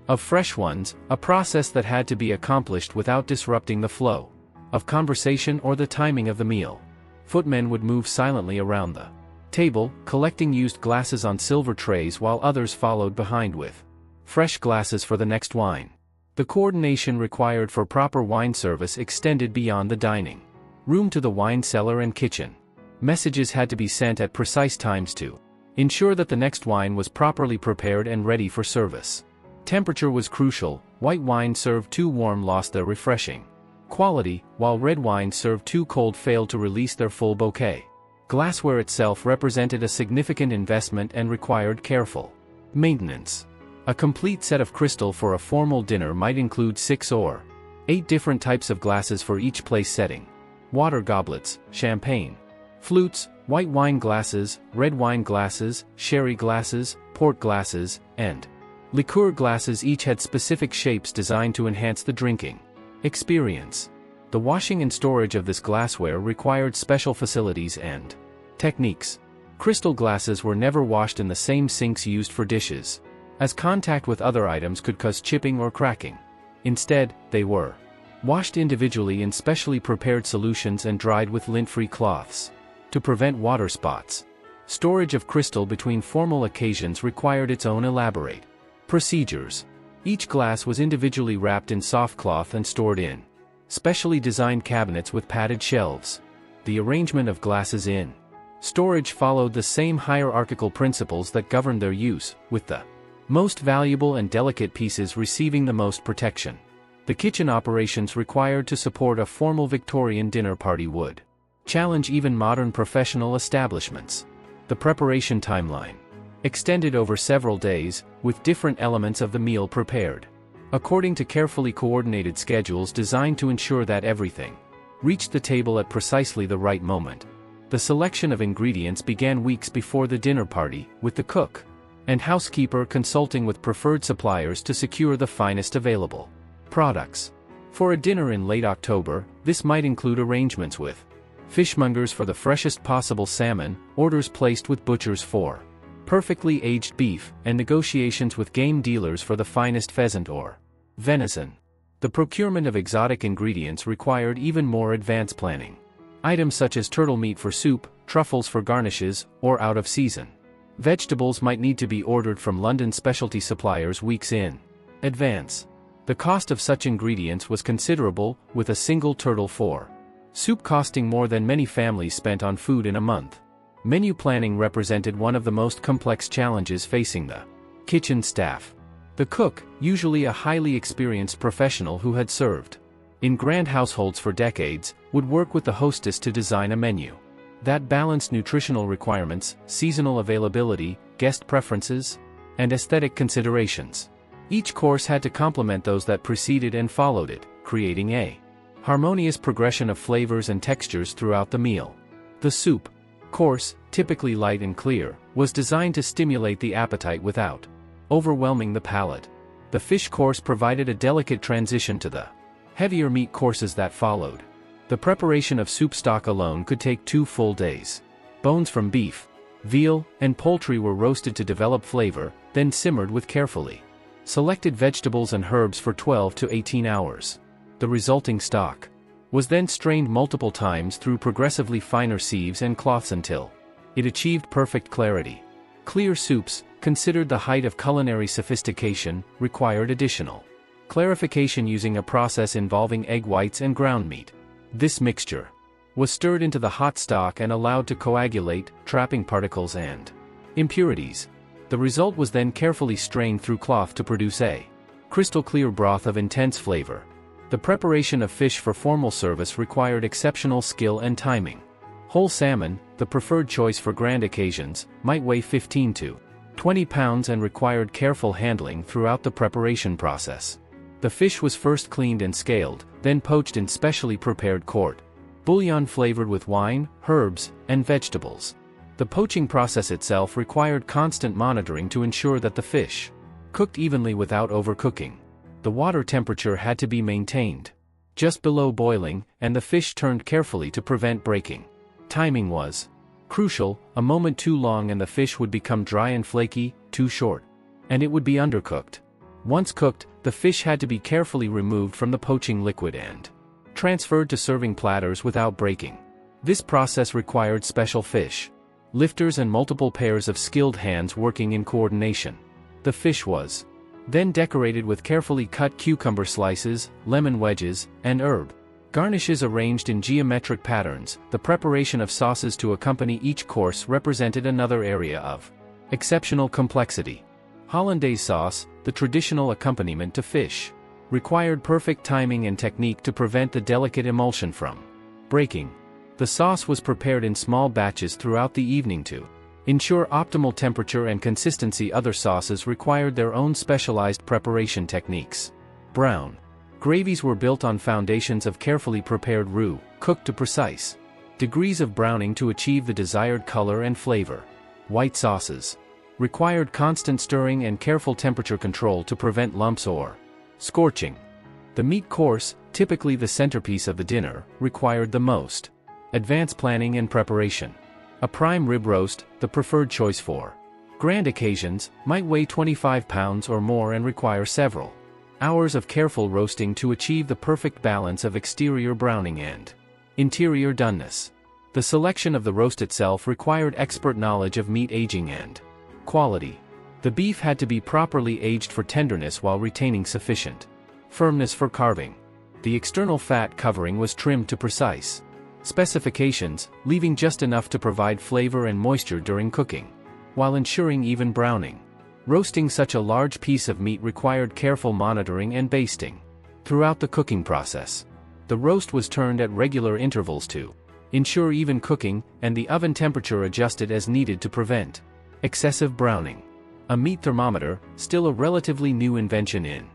of fresh ones, a process that had to be accomplished without disrupting the flow of conversation or the timing of the meal. Footmen would move silently around the table, collecting used glasses on silver trays while others followed behind with fresh glasses for the next wine. The coordination required for proper wine service extended beyond the dining room to the wine cellar and kitchen. Messages had to be sent at precise times to ensure that the next wine was properly prepared and ready for service. Temperature was crucial. White wine served too warm lost their refreshing quality, while red wine served too cold failed to release their full bouquet. Glassware itself represented a significant investment and required careful maintenance. A complete set of crystal for a formal dinner might include 6 or 8 different types of glasses for each place setting. Water goblets, champagne flutes, white wine glasses, red wine glasses, sherry glasses, port glasses, and liqueur glasses each had specific shapes designed to enhance the drinking experience. The washing and storage of this glassware required special facilities and techniques. Crystal glasses were never washed in the same sinks used for dishes, as contact with other items could cause chipping or cracking. Instead, they were washed individually in specially prepared solutions and dried with lint-free cloths to prevent water spots. Storage of crystal between formal occasions required its own elaborate procedures. Each glass was individually wrapped in soft cloth and stored in specially designed cabinets with padded shelves. The arrangement of glasses in storage followed the same hierarchical principles that governed their use, with the most valuable and delicate pieces receiving the most protection. The kitchen operations required to support a formal Victorian dinner party would challenge even modern professional establishments. The preparation timeline. extended over several days, with different elements of the meal prepared according to carefully coordinated schedules designed to ensure that everything reached the table at precisely the right moment. The selection of ingredients began weeks before the dinner party, with the cook and housekeeper consulting with preferred suppliers to secure the finest available products. For a dinner in late October, this might include arrangements with fishmongers for the freshest possible salmon, orders placed with butchers for perfectly aged beef, and negotiations with game dealers for the finest pheasant or venison. The procurement of exotic ingredients required even more advanced planning. Items such as turtle meat for soup, truffles for garnishes, or out-of-season vegetables might need to be ordered from London specialty suppliers weeks in advance. The cost of such ingredients was considerable, with a single turtle for soup costing more than many families spent on food in a month. Menu planning represented one of the most complex challenges facing the kitchen staff. The cook, usually a highly experienced professional who had served in grand households for decades, would work with the hostess to design a menu that balanced nutritional requirements, seasonal availability, guest preferences, and aesthetic considerations. Each course had to complement those that preceded and followed it, creating a harmonious progression of flavors and textures throughout the meal. The soup course, typically light and clear, was designed to stimulate the appetite without overwhelming the palate. The fish course provided a delicate transition to the heavier meat courses that followed. The preparation of soup stock alone could take 2 full days. Bones from beef, veal, and poultry were roasted to develop flavor, then simmered with carefully selected vegetables and herbs for 12 to 18 hours. The resulting stock was then strained multiple times through progressively finer sieves and cloths until it achieved perfect clarity. Clear soups, considered the height of culinary sophistication, required additional clarification using a process involving egg whites and ground meat. This mixture was stirred into the hot stock and allowed to coagulate, trapping particles and impurities. The result was then carefully strained through cloth to produce a crystal clear broth of intense flavor. The preparation of fish for formal service required exceptional skill and timing. Whole salmon, the preferred choice for grand occasions, might weigh 15 to 20 pounds and required careful handling throughout the preparation process. The fish was first cleaned and scaled, then poached in specially prepared court bouillon flavored with wine, herbs, and vegetables. The poaching process itself required constant monitoring to ensure that the fish cooked evenly without overcooking. The water temperature had to be maintained just below boiling, and the fish turned carefully to prevent breaking. Timing was crucial. A moment too long and the fish would become dry and flaky, too short, and it would be undercooked. Once cooked, the fish had to be carefully removed from the poaching liquid and transferred to serving platters without breaking. This process required special fish lifters and multiple pairs of skilled hands working in coordination. The fish was then decorated with carefully cut cucumber slices, lemon wedges, and herb garnishes arranged in geometric patterns. The preparation of sauces to accompany each course represented another area of exceptional complexity. Hollandaise sauce, the traditional accompaniment to fish, required perfect timing and technique to prevent the delicate emulsion from breaking. The sauce was prepared in small batches throughout the evening to ensure optimal temperature and consistency. Other sauces required their own specialized preparation techniques. Brown gravies were built on foundations of carefully prepared roux, cooked to precise degrees of browning to achieve the desired color and flavor. White sauces required constant stirring and careful temperature control to prevent lumps or scorching. The meat course, typically the centerpiece of the dinner, required the most advanced planning and preparation. A prime rib roast, the preferred choice for grand occasions, might weigh 25 pounds or more and require several hours of careful roasting to achieve the perfect balance of exterior browning and interior doneness. The selection of the roast itself required expert knowledge of meat aging and quality. The beef had to be properly aged for tenderness while retaining sufficient firmness for carving. The external fat covering was trimmed to precise specifications, leaving just enough to provide flavor and moisture during cooking, while ensuring even browning. Roasting such a large piece of meat required careful monitoring and basting throughout the cooking process. The roast was turned at regular intervals to ensure even cooking, and the oven temperature adjusted as needed to prevent Excessive browning. A meat thermometer, still a relatively new invention in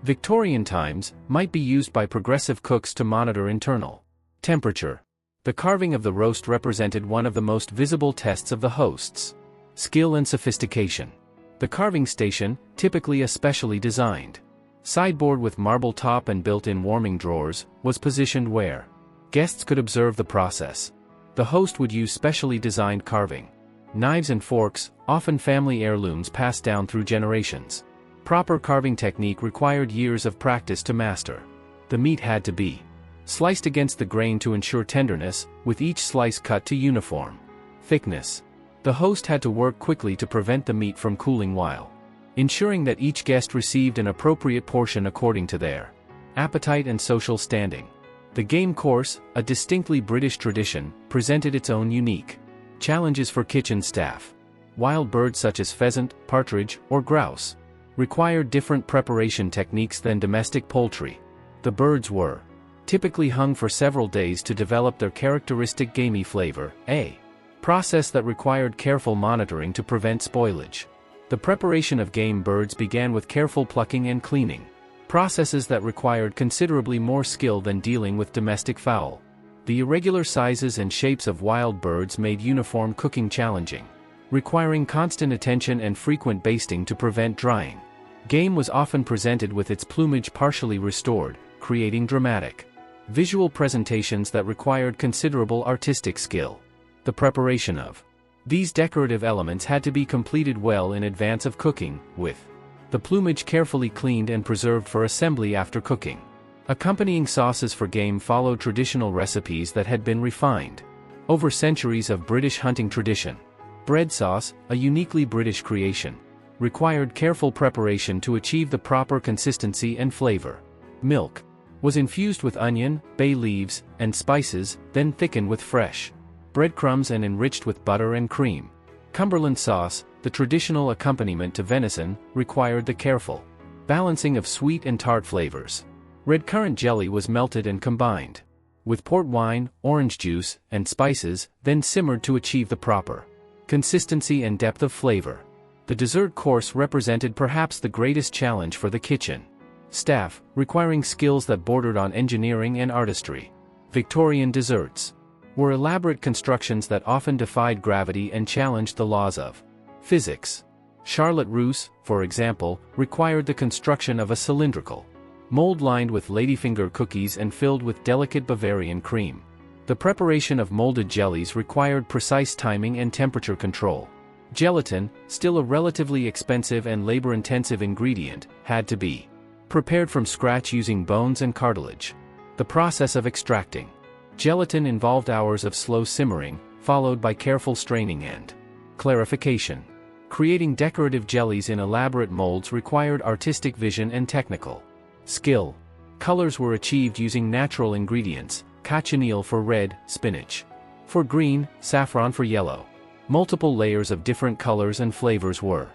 Victorian times, might be used by progressive cooks to monitor internal temperature. The carving of the roast represented one of the most visible tests of the host's skill and sophistication. The carving station, typically a specially designed sideboard with marble top and built-in warming drawers, was positioned where guests could observe the process. The host would use specially designed carving knives and forks, often family heirlooms passed down through generations. Proper carving technique required years of practice to master. The meat had to be sliced against the grain to ensure tenderness, with each slice cut to uniform thickness. The host had to work quickly to prevent the meat from cooling while ensuring that each guest received an appropriate portion according to their appetite and social standing. The game course, a distinctly British tradition, presented its own unique challenges for kitchen staff. Wild birds such as pheasant, partridge, or grouse required different preparation techniques than domestic poultry. The birds were typically hung for several days to develop their characteristic gamey flavor, a process that required careful monitoring to prevent spoilage. The preparation of game birds began with careful plucking and cleaning, processes that required considerably more skill than dealing with domestic fowl. The irregular sizes and shapes of wild birds made uniform cooking challenging, requiring constant attention and frequent basting to prevent drying. Game was often presented with its plumage partially restored, creating dramatic visual presentations that required considerable artistic skill. The preparation of these decorative elements had to be completed well in advance of cooking, with the plumage carefully cleaned and preserved for assembly after cooking. Accompanying sauces for game followed traditional recipes that had been refined over centuries of British hunting tradition. Bread sauce, a uniquely British creation, required careful preparation to achieve the proper consistency and flavor. Milk was infused with onion, bay leaves, and spices, then thickened with fresh breadcrumbs and enriched with butter and cream. Cumberland sauce, the traditional accompaniment to venison, required the careful balancing of sweet and tart flavors. Red currant jelly was melted and combined with port wine, orange juice, and spices, then simmered to achieve the proper consistency and depth of flavor. The dessert course represented perhaps the greatest challenge for the kitchen staff, requiring skills that bordered on engineering and artistry. Victorian desserts were elaborate constructions that often defied gravity and challenged the laws of physics. Charlotte Russe, for example, required the construction of a cylindrical mold lined with ladyfinger cookies and filled with delicate Bavarian cream. The preparation of molded jellies required precise timing and temperature control. Gelatin, still a relatively expensive and labor-intensive ingredient, had to be prepared from scratch using bones and cartilage. The process of extracting gelatin involved hours of slow simmering, followed by careful straining and clarification. Creating decorative jellies in elaborate molds required artistic vision and technical skill. Colors were achieved using natural ingredients, cochineal for red, spinach for green, saffron for yellow. Multiple layers of different colors and flavors were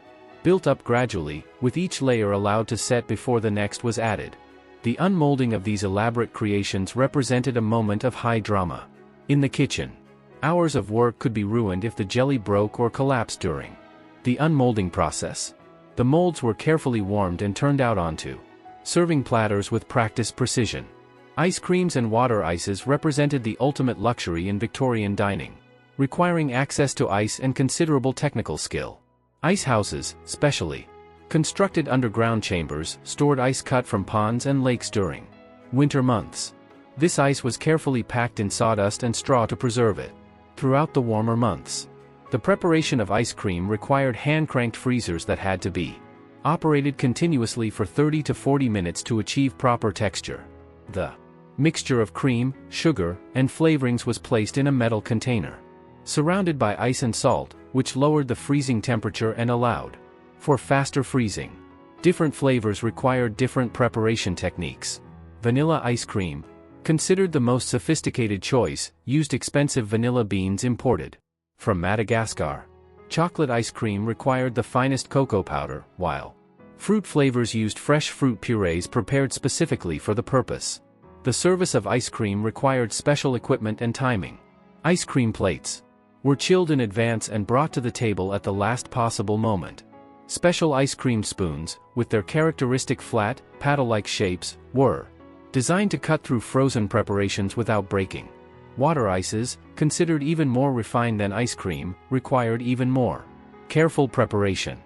built up gradually, with each layer allowed to set before the next was added. The unmolding of these elaborate creations represented a moment of high drama. In the kitchen, hours of work could be ruined if the jelly broke or collapsed during the unmolding process. The molds were carefully warmed and turned out onto serving platters with practiced precision. Ice creams and water ices represented the ultimate luxury in Victorian dining, requiring access to ice and considerable technical skill. Ice houses, specially constructed underground chambers, stored ice cut from ponds and lakes during winter months. This ice was carefully packed in sawdust and straw to preserve it throughout the warmer months. The preparation of ice cream required hand-cranked freezers that had to be operated continuously for 30 to 40 minutes to achieve proper texture. The mixture of cream, sugar, and flavorings was placed in a metal container, surrounded by ice and salt, which lowered the freezing temperature and allowed for faster freezing. Different flavors required different preparation techniques. Vanilla ice cream, considered the most sophisticated choice, used expensive vanilla beans imported from Madagascar. Chocolate ice cream required the finest cocoa powder, while fruit flavors used fresh fruit purees prepared specifically for the purpose. The service of ice cream required special equipment and timing. Ice cream plates were chilled in advance and brought to the table at the last possible moment. Special ice cream spoons, with their characteristic flat, paddle-like shapes, were designed to cut through frozen preparations without breaking. Water ices, considered even more refined than ice cream, required even more careful preparation.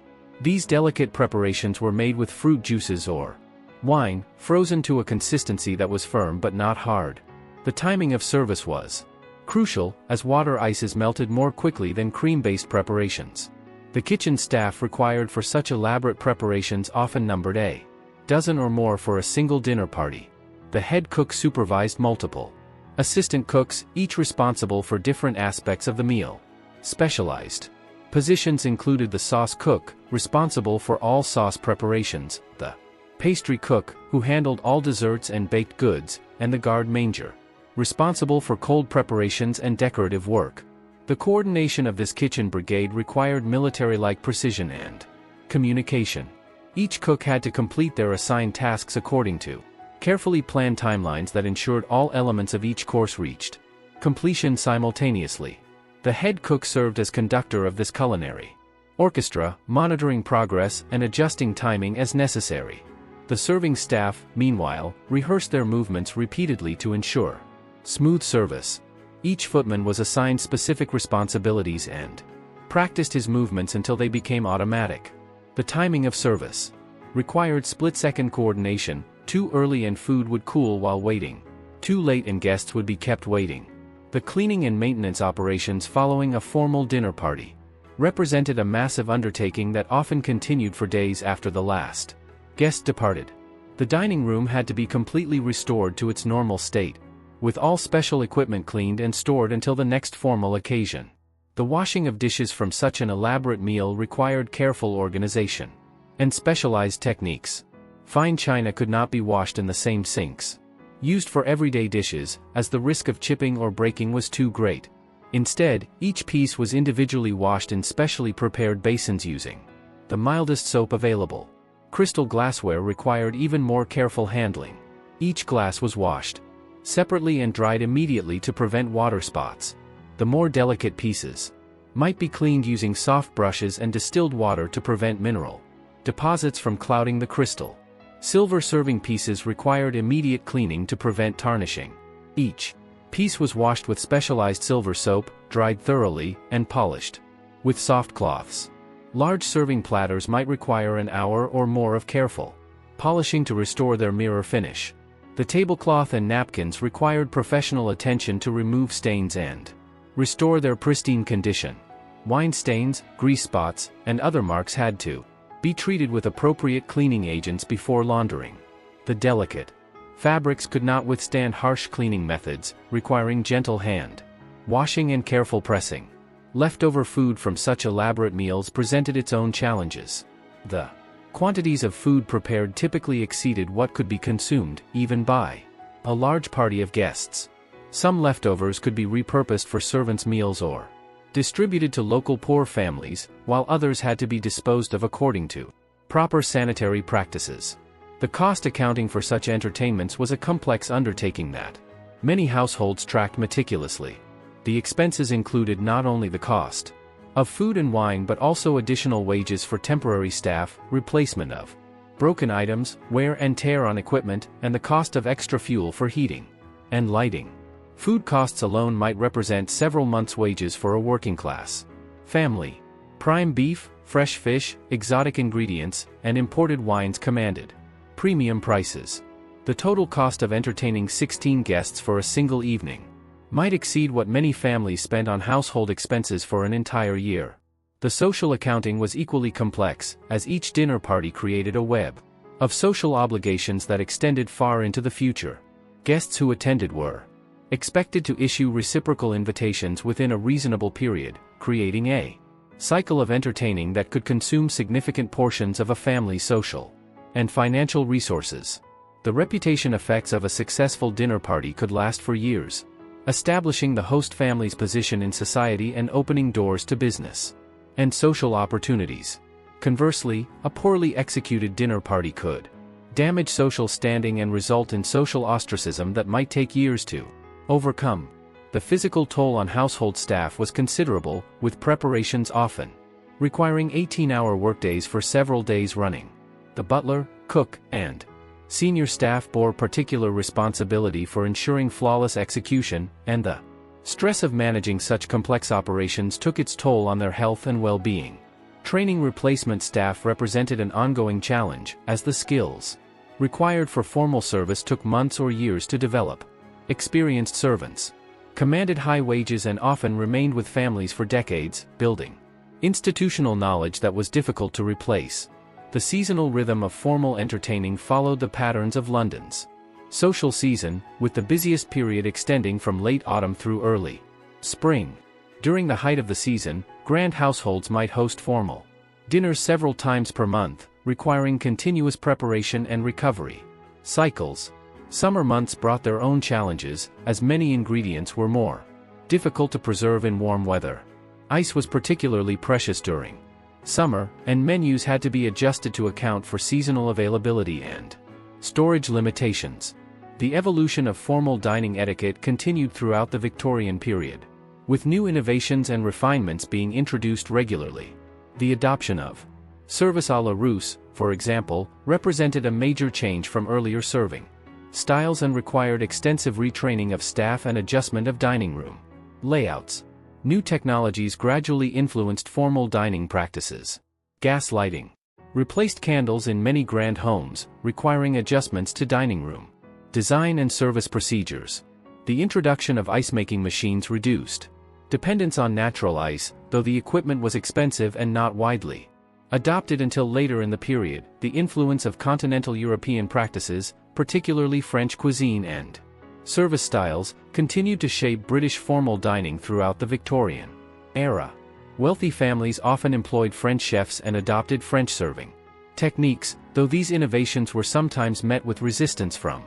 These delicate preparations were made with fruit juices or wine, frozen to a consistency that was firm but not hard. The timing of service was crucial, as water ices melted more quickly than cream-based preparations. The kitchen staff required for such elaborate preparations often numbered a dozen or more for a single dinner party. The head cook supervised multiple assistant cooks, each responsible for different aspects of the meal. Specialized positions included the sauce cook, responsible for all sauce preparations, the pastry cook, who handled all desserts and baked goods, and the garde manger, responsible for cold preparations and decorative work. The coordination of this kitchen brigade required military-like precision and communication. Each cook had to complete their assigned tasks according to carefully planned timelines that ensured all elements of each course reached completion simultaneously. The head cook served as conductor of this culinary orchestra, monitoring progress and adjusting timing as necessary. The serving staff, meanwhile, rehearsed their movements repeatedly to ensure smooth service. Each footman was assigned specific responsibilities and practiced his movements until they became automatic. The timing of service required split-second coordination. Too early and food would cool while waiting. Too late and guests would be kept waiting. The cleaning and maintenance operations following a formal dinner party represented a massive undertaking that often continued for days after the last guest departed. The dining room had to be completely restored to its normal state, with all special equipment cleaned and stored until the next formal occasion. The washing of dishes from such an elaborate meal required careful organization and specialized techniques. Fine china could not be washed in the same sinks used for everyday dishes, as the risk of chipping or breaking was too great. Instead, each piece was individually washed in specially prepared basins using the mildest soap available. Crystal glassware required even more careful handling. Each glass was washed separately and dried immediately to prevent water spots. The more delicate pieces might be cleaned using soft brushes and distilled water to prevent mineral deposits from clouding the crystal. Silver serving pieces required immediate cleaning to prevent tarnishing. Each piece was washed with specialized silver soap, dried thoroughly, and polished with soft cloths. Large serving platters might require an hour or more of careful polishing to restore their mirror finish. The tablecloth and napkins required professional attention to remove stains and restore their pristine condition. Wine stains, grease spots, and other marks had to be treated with appropriate cleaning agents before laundering. The delicate fabrics could not withstand harsh cleaning methods, requiring gentle hand washing and careful pressing. Leftover food from such elaborate meals presented its own challenges. The quantities of food prepared typically exceeded what could be consumed, even by a large party of guests. Some leftovers could be repurposed for servants' meals or distributed to local poor families, while others had to be disposed of according to proper sanitary practices. The cost accounting for such entertainments was a complex undertaking that many households tracked meticulously. The expenses included not only the cost of food and wine but also additional wages for temporary staff, replacement of broken items, wear and tear on equipment, and the cost of extra fuel for heating and lighting. Food costs alone might represent several months' wages for a working-class family. Prime beef, fresh fish, exotic ingredients, and imported wines commanded premium prices. The total cost of entertaining 16 guests for a single evening might exceed what many families spent on household expenses for an entire year. The social accounting was equally complex, as each dinner party created a web of social obligations that extended far into the future. Guests who attended were expected to issue reciprocal invitations within a reasonable period, creating a cycle of entertaining that could consume significant portions of a family's social and financial resources. The reputation effects of a successful dinner party could last for years, establishing the host family's position in society and opening doors to business and social opportunities. Conversely, a poorly executed dinner party could damage social standing and result in social ostracism that might take years to overcome. The physical toll on household staff was considerable, with preparations often requiring 18-hour workdays for several days running. The butler, cook, and senior staff bore particular responsibility for ensuring flawless execution, and the stress of managing such complex operations took its toll on their health and well-being. Training replacement staff represented an ongoing challenge, as the skills required for formal service took months or years to develop. Experienced servants commanded high wages and often remained with families for decades, building institutional knowledge that was difficult to replace. The seasonal rhythm of formal entertaining followed the patterns of London's social season, with the busiest period extending from late autumn through early spring. During the height of the season, grand households might host formal dinners several times per month, requiring continuous preparation and recovery cycles. Summer months brought their own challenges, as many ingredients were more difficult to preserve in warm weather. Ice was particularly precious during summer, and menus had to be adjusted to account for seasonal availability and storage limitations. The evolution of formal dining etiquette continued throughout the Victorian period, with new innovations and refinements being introduced regularly. The adoption of service à la Russe, for example, represented a major change from earlier serving styles and required extensive retraining of staff and adjustment of dining room layouts. New technologies gradually influenced formal dining practices. Gas lighting replaced candles in many grand homes, requiring adjustments to dining room design and service procedures. The introduction of ice-making machines reduced dependence on natural ice, though the equipment was expensive and not widely adopted until later in the period. The influence of continental European practices, particularly French cuisine and service styles, continued to shape British formal dining throughout the Victorian era. Wealthy families often employed French chefs and adopted French serving techniques, though these innovations were sometimes met with resistance from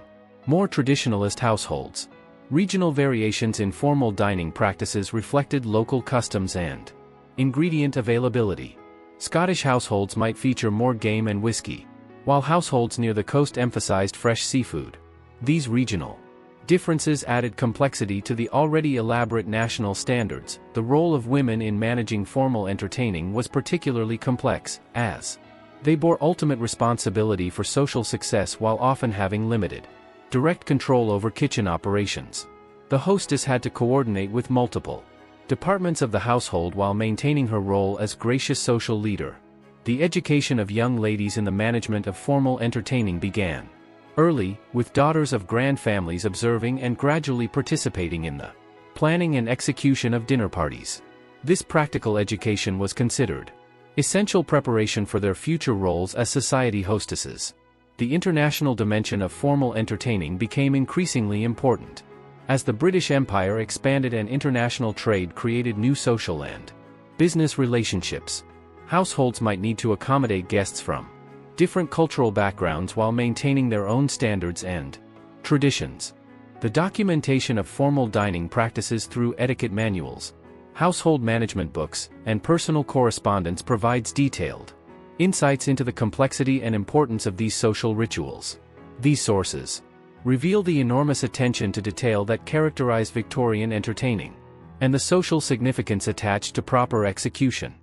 more traditionalist households. Regional variations in formal dining practices reflected local customs and ingredient availability. Scottish households might feature more game and whiskey, while households near the coast emphasized fresh seafood. These regional differences added complexity to the already elaborate national standards. The role of women in managing formal entertaining was particularly complex, as they bore ultimate responsibility for social success while often having limited direct control over kitchen operations. The hostess had to coordinate with multiple departments of the household while maintaining her role as gracious social leader. The education of young ladies in the management of formal entertaining began early, with daughters of grand families observing and gradually participating in the planning and execution of dinner parties. This practical education was considered essential preparation for their future roles as society hostesses. The international dimension of formal entertaining became increasingly important. As the British Empire expanded and international trade created new social and business relationships, households might need to accommodate guests from different cultural backgrounds while maintaining their own standards and traditions. The documentation of formal dining practices through etiquette manuals, household management books, and personal correspondence provides detailed insights into the complexity and importance of these social rituals. These sources reveal the enormous attention to detail that characterized Victorian entertaining, and the social significance attached to proper execution.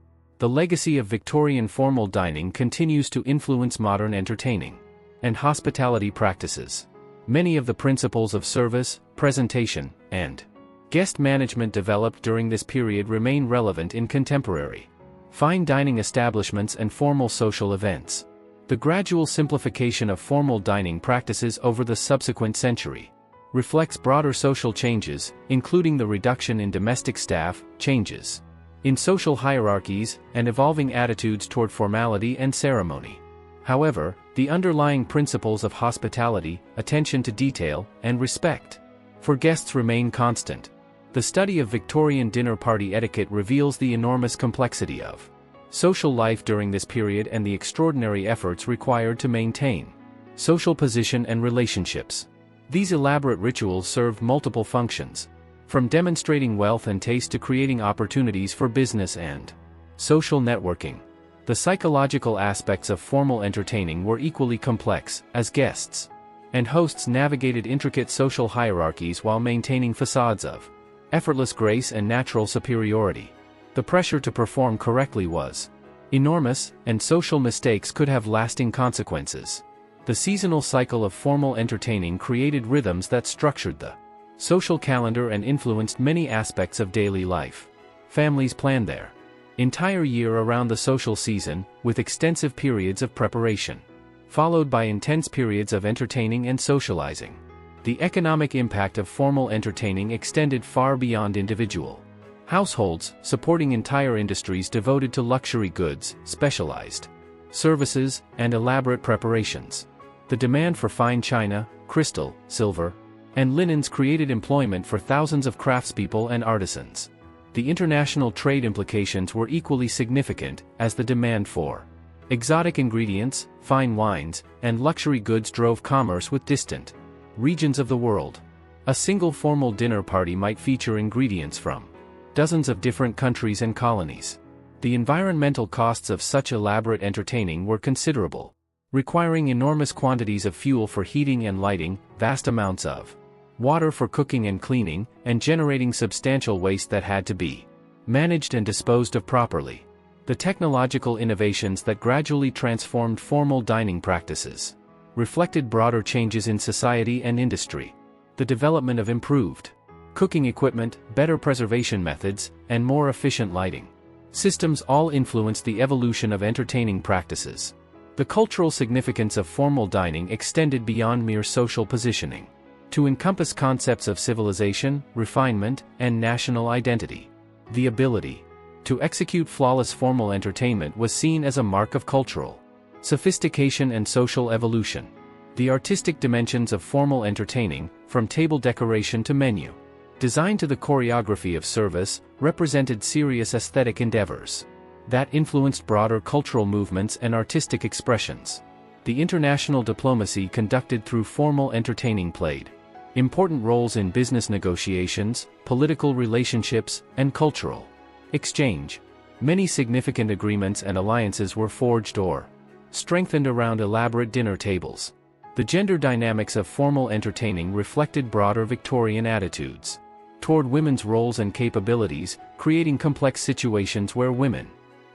The legacy of Victorian formal dining continues to influence modern entertaining and hospitality practices. Many of the principles of service, presentation, and guest management developed during this period remain relevant in contemporary fine dining establishments and formal social events. The gradual simplification of formal dining practices over the subsequent century reflects broader social changes, including the reduction in domestic staff, changes in social hierarchies, and evolving attitudes toward formality and ceremony. However, the underlying principles of hospitality, attention to detail, and respect for guests remain constant. The study of Victorian dinner party etiquette reveals the enormous complexity of social life during this period and the extraordinary efforts required to maintain social position and relationships. These elaborate rituals served multiple functions, from demonstrating wealth and taste to creating opportunities for business and social networking. The psychological aspects of formal entertaining were equally complex, as guests and hosts navigated intricate social hierarchies while maintaining facades of effortless grace and natural superiority. The pressure to perform correctly was enormous, and social mistakes could have lasting consequences. The seasonal cycle of formal entertaining created rhythms that structured the social calendar and influenced many aspects of daily life. Families planned their entire year around the social season, with extensive periods of preparation, followed by intense periods of entertaining and socializing. The economic impact of formal entertaining extended far beyond individual households, supporting entire industries devoted to luxury goods, specialized services, and elaborate preparations. The demand for fine china, crystal, silver, and linens created employment for thousands of craftspeople and artisans. The international trade implications were equally significant, as the demand for exotic ingredients, fine wines, and luxury goods drove commerce with distant regions of the world. A single formal dinner party might feature ingredients from dozens of different countries and colonies. The environmental costs of such elaborate entertaining were considerable, requiring enormous quantities of fuel for heating and lighting, vast amounts of water for cooking and cleaning, and generating substantial waste that had to be managed and disposed of properly. The technological innovations that gradually transformed formal dining practices reflected broader changes in society and industry. The development of improved cooking equipment, better preservation methods, and more efficient lighting systems all influenced the evolution of entertaining practices. The cultural significance of formal dining extended beyond mere social positioning to encompass concepts of civilization, refinement, and national identity. The ability to execute flawless formal entertainment was seen as a mark of cultural sophistication and social evolution. The artistic dimensions of formal entertaining, from table decoration to menu design to the choreography of service, represented serious aesthetic endeavors that influenced broader cultural movements and artistic expressions. The international diplomacy conducted through formal entertaining played important roles in business negotiations, political relationships, and cultural exchange. Many significant agreements and alliances were forged or strengthened around elaborate dinner tables. The gender dynamics of formal entertaining reflected broader Victorian attitudes toward women's roles and capabilities, creating complex situations where women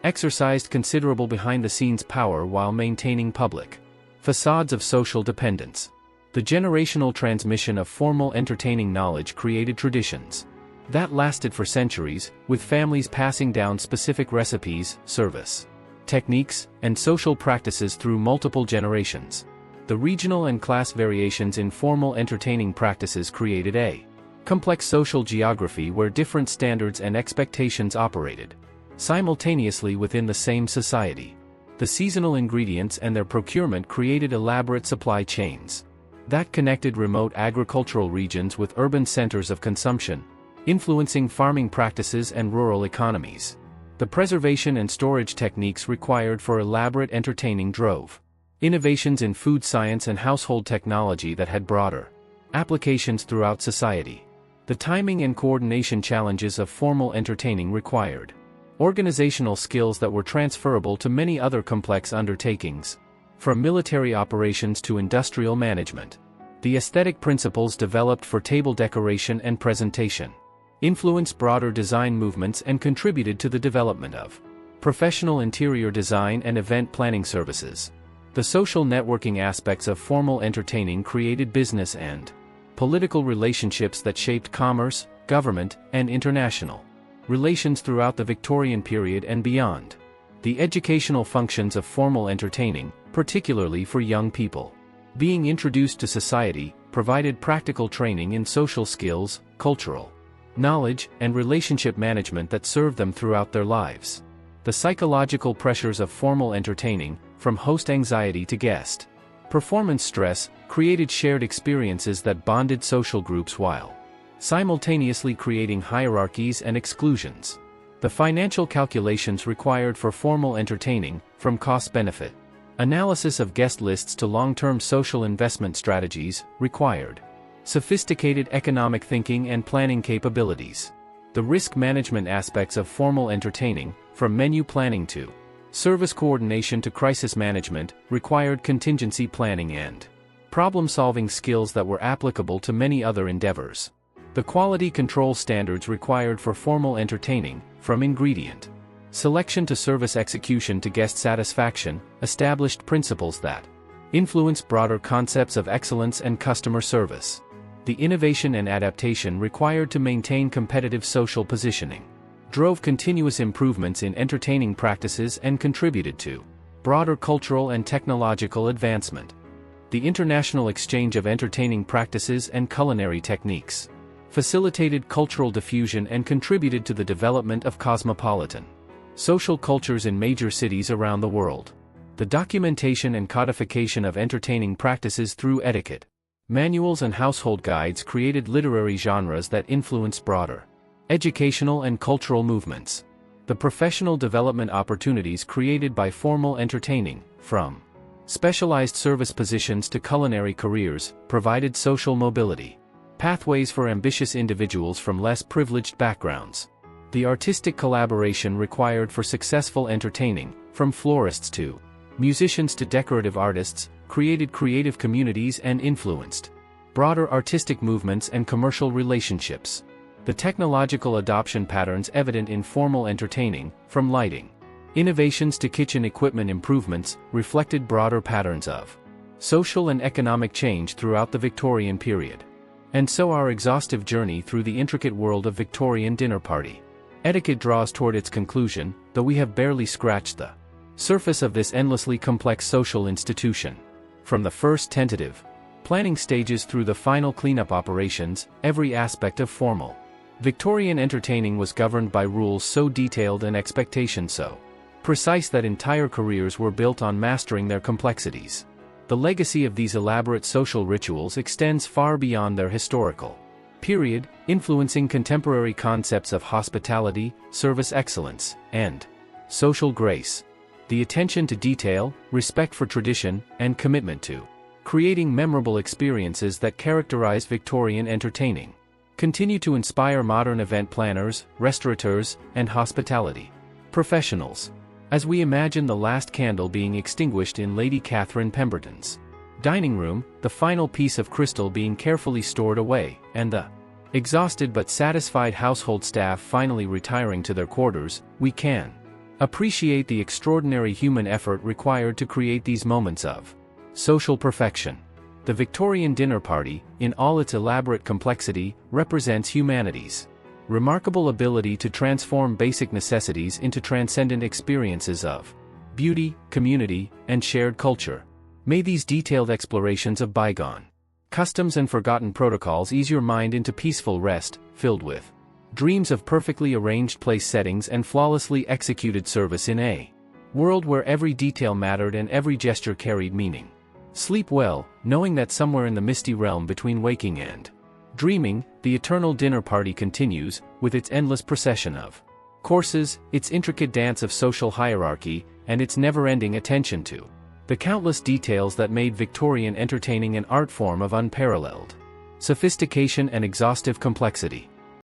exercised considerable behind-the-scenes power while maintaining public facades of social dependence. The generational transmission of formal entertaining knowledge created traditions that lasted for centuries, with families passing down specific recipes, service techniques, and social practices through multiple generations. The regional and class variations in formal entertaining practices created a complex social geography where different standards and expectations operated simultaneously within the same society. The seasonal ingredients and their procurement created elaborate supply chains that connected remote agricultural regions with urban centers of consumption, influencing farming practices and rural economies. The preservation and storage techniques required for elaborate entertaining drove innovations in food science and household technology that had broader applications throughout society. The timing and coordination challenges of formal entertaining required organizational skills that were transferable to many other complex undertakings, from military operations to industrial management. The aesthetic principles developed for table decoration and presentation influenced broader design movements and contributed to the development of professional interior design and event planning services. The social networking aspects of formal entertaining created business and political relationships that shaped commerce, government, and international relations throughout the Victorian period and beyond. The educational functions of formal entertaining, particularly for young people being introduced to society, provided practical training in social skills, cultural knowledge, and relationship management that served them throughout their lives. The psychological pressures of formal entertaining, from host anxiety to guest performance stress, created shared experiences that bonded social groups while simultaneously creating hierarchies and exclusions. The financial calculations required for formal entertaining, from cost-benefit analysis of guest lists to long-term social investment strategies, required sophisticated economic thinking and planning capabilities. The risk management aspects of formal entertaining, from menu planning to service coordination to crisis management, required contingency planning and problem-solving skills that were applicable to many other endeavors. The quality control standards required for formal entertaining, from ingredient selection to service execution to guest satisfaction, established principles that influence broader concepts of excellence and customer service. The innovation and adaptation required to maintain competitive social positioning drove continuous improvements in entertaining practices and contributed to broader cultural and technological advancement. The international exchange of entertaining practices and culinary techniques facilitated cultural diffusion and contributed to the development of cosmopolitan social cultures in major cities around the world. The documentation and codification of entertaining practices through etiquette manuals and household guides created literary genres that influenced broader educational and cultural movements. The professional development opportunities created by formal entertaining, from specialized service positions to culinary careers, provided social mobility pathways for ambitious individuals from less privileged backgrounds. The artistic collaboration required for successful entertaining, from florists to musicians to decorative artists, created creative communities and influenced broader artistic movements and commercial relationships. The technological adoption patterns evident in formal entertaining, from lighting innovations to kitchen equipment improvements, reflected broader patterns of social and economic change throughout the Victorian period. And so our exhaustive journey through the intricate world of Victorian dinner party etiquette draws toward its conclusion, though we have barely scratched the surface of this endlessly complex social institution. From the first tentative planning stages through the final cleanup operations, every aspect of formal Victorian entertaining was governed by rules so detailed and expectations so precise that entire careers were built on mastering their complexities. The legacy of these elaborate social rituals extends far beyond their historical period, influencing contemporary concepts of hospitality, service excellence, and social grace. The attention to detail, respect for tradition, and commitment to creating memorable experiences that characterize Victorian entertaining continue to inspire modern event planners, restaurateurs, and hospitality professionals. As we imagine the last candle being extinguished in Lady Catherine Pemberton's dining room, the final piece of crystal being carefully stored away, and the exhausted but satisfied household staff finally retiring to their quarters, we can appreciate the extraordinary human effort required to create these moments of social perfection. The Victorian dinner party, in all its elaborate complexity, represents humanity's remarkable ability to transform basic necessities into transcendent experiences of beauty, community, and shared culture. May these detailed explorations of bygone customs and forgotten protocols ease your mind into peaceful rest, filled with dreams of perfectly arranged place settings and flawlessly executed service in a world where every detail mattered and every gesture carried meaning. Sleep well, knowing that somewhere in the misty realm between waking and dreaming, the eternal dinner party continues, with its endless procession of courses, its intricate dance of social hierarchy, and its never-ending attention to the countless details that made Victorian entertaining an art form of unparalleled sophistication and exhaustive complexity.